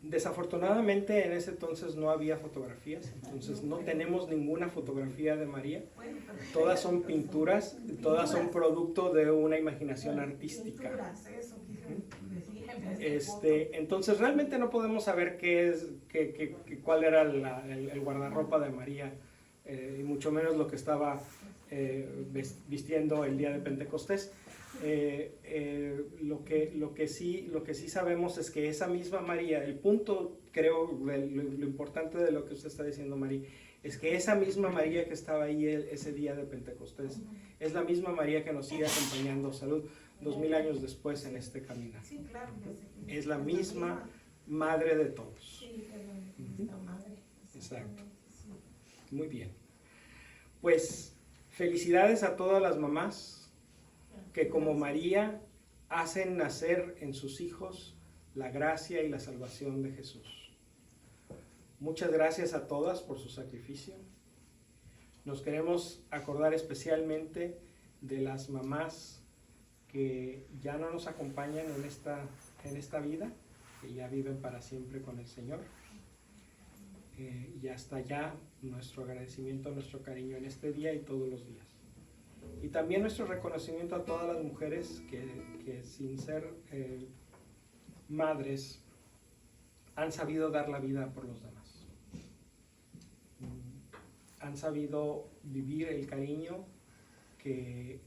Speaker 2: Desafortunadamente en ese entonces no había fotografías, entonces no tenemos ninguna fotografía de María.
Speaker 4: Bueno,
Speaker 2: Todas son pinturas, todas son producto de una imaginación artística.
Speaker 4: Pinturas, eso quise decir.
Speaker 2: Entonces realmente no podemos saber cuál era el guardarropa de María, y mucho menos lo que estaba vistiendo el día de Pentecostés. Lo que sí sabemos es que esa misma María, el punto, creo, lo importante de lo que usted está diciendo, María, es que esa misma María que estaba ahí ese día de Pentecostés, es la misma María que nos sigue acompañando, salud, 2000 años después en este caminar.
Speaker 4: Sí, claro,
Speaker 2: Es la misma madre de todos.
Speaker 4: Sí, es la misma madre.
Speaker 2: Exacto. Muy bien. Pues felicidades a todas las mamás que como María hacen nacer en sus hijos la gracia y la salvación de Jesús. Muchas gracias a todas por su sacrificio. Nos queremos acordar especialmente de las mamás que ya no nos acompañan en esta vida, que ya viven para siempre con el Señor. Y hasta allá nuestro agradecimiento, nuestro cariño en este día y todos los días. Y también nuestro reconocimiento a todas las mujeres que sin ser madres han sabido dar la vida por los demás. Han sabido vivir el cariño que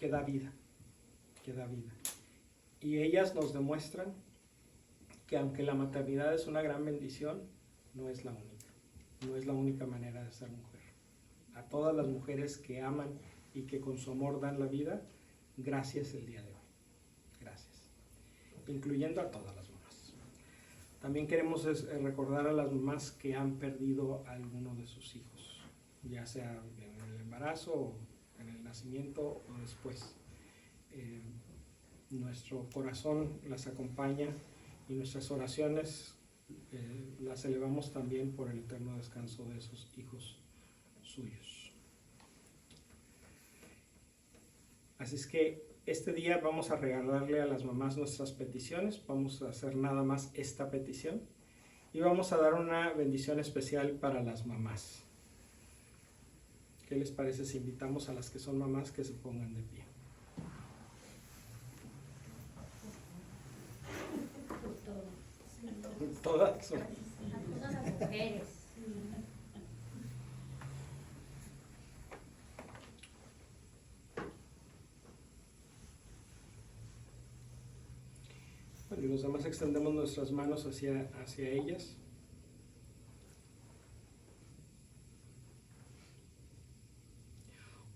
Speaker 2: da vida, Y ellas nos demuestran que aunque la maternidad es una gran bendición, no es la única manera de ser mujer. A todas las mujeres que aman y que con su amor dan la vida, gracias el día de hoy. Gracias. Incluyendo a todas las mamás. También queremos recordar a las mamás que han perdido a alguno de sus hijos, ya sea en el embarazo, o en el nacimiento o después. Nuestro corazón las acompaña y nuestras oraciones las elevamos también por el eterno descanso de esos hijos suyos. Así es que este día vamos a regalarle a las mamás nuestras peticiones, vamos a hacer nada más esta petición y vamos a dar una bendición especial para las mamás. ¿Qué les parece si invitamos a las que son mamás que se pongan de pie? Todas son.
Speaker 1: Todas las mujeres.
Speaker 2: Bueno, y los demás extendemos nuestras manos hacia ellas.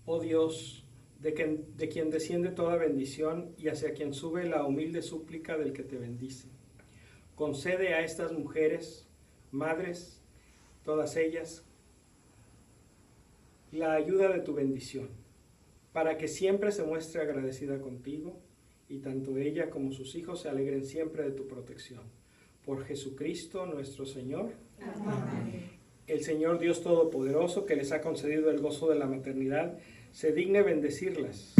Speaker 2: Oh Dios, de quien desciende toda bendición y hacia quien sube la humilde súplica del que te bendice. Concede a estas mujeres, madres, todas ellas, la ayuda de tu bendición, para que siempre se muestre agradecida contigo y tanto ella como sus hijos se alegren siempre de tu protección. Por Jesucristo nuestro Señor.
Speaker 4: Amén.
Speaker 2: El Señor Dios Todopoderoso, que les ha concedido el gozo de la maternidad, se digne bendecirlas,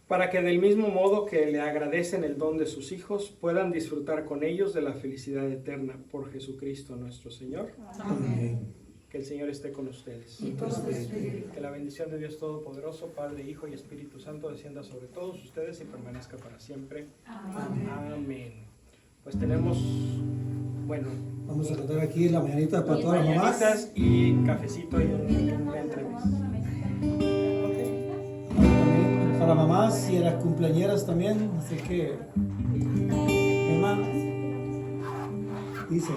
Speaker 2: para que del mismo modo que le agradecen el don de sus hijos, puedan disfrutar con ellos de la felicidad eterna por Jesucristo nuestro Señor.
Speaker 4: Amén.
Speaker 2: Que el Señor esté con ustedes.
Speaker 3: Y con su espíritu.
Speaker 2: Que la bendición de Dios Todopoderoso, Padre, Hijo y Espíritu Santo descienda sobre todos ustedes y permanezca para siempre.
Speaker 3: Amén.
Speaker 2: Amén. Pues tenemos, bueno,
Speaker 9: Vamos a cantar aquí la mañanita para todas las mamás.
Speaker 2: mañanitas y cafecito y una entrevista.
Speaker 9: También para mamás y a las cumpleañeras también. Así que, hermanos, dice.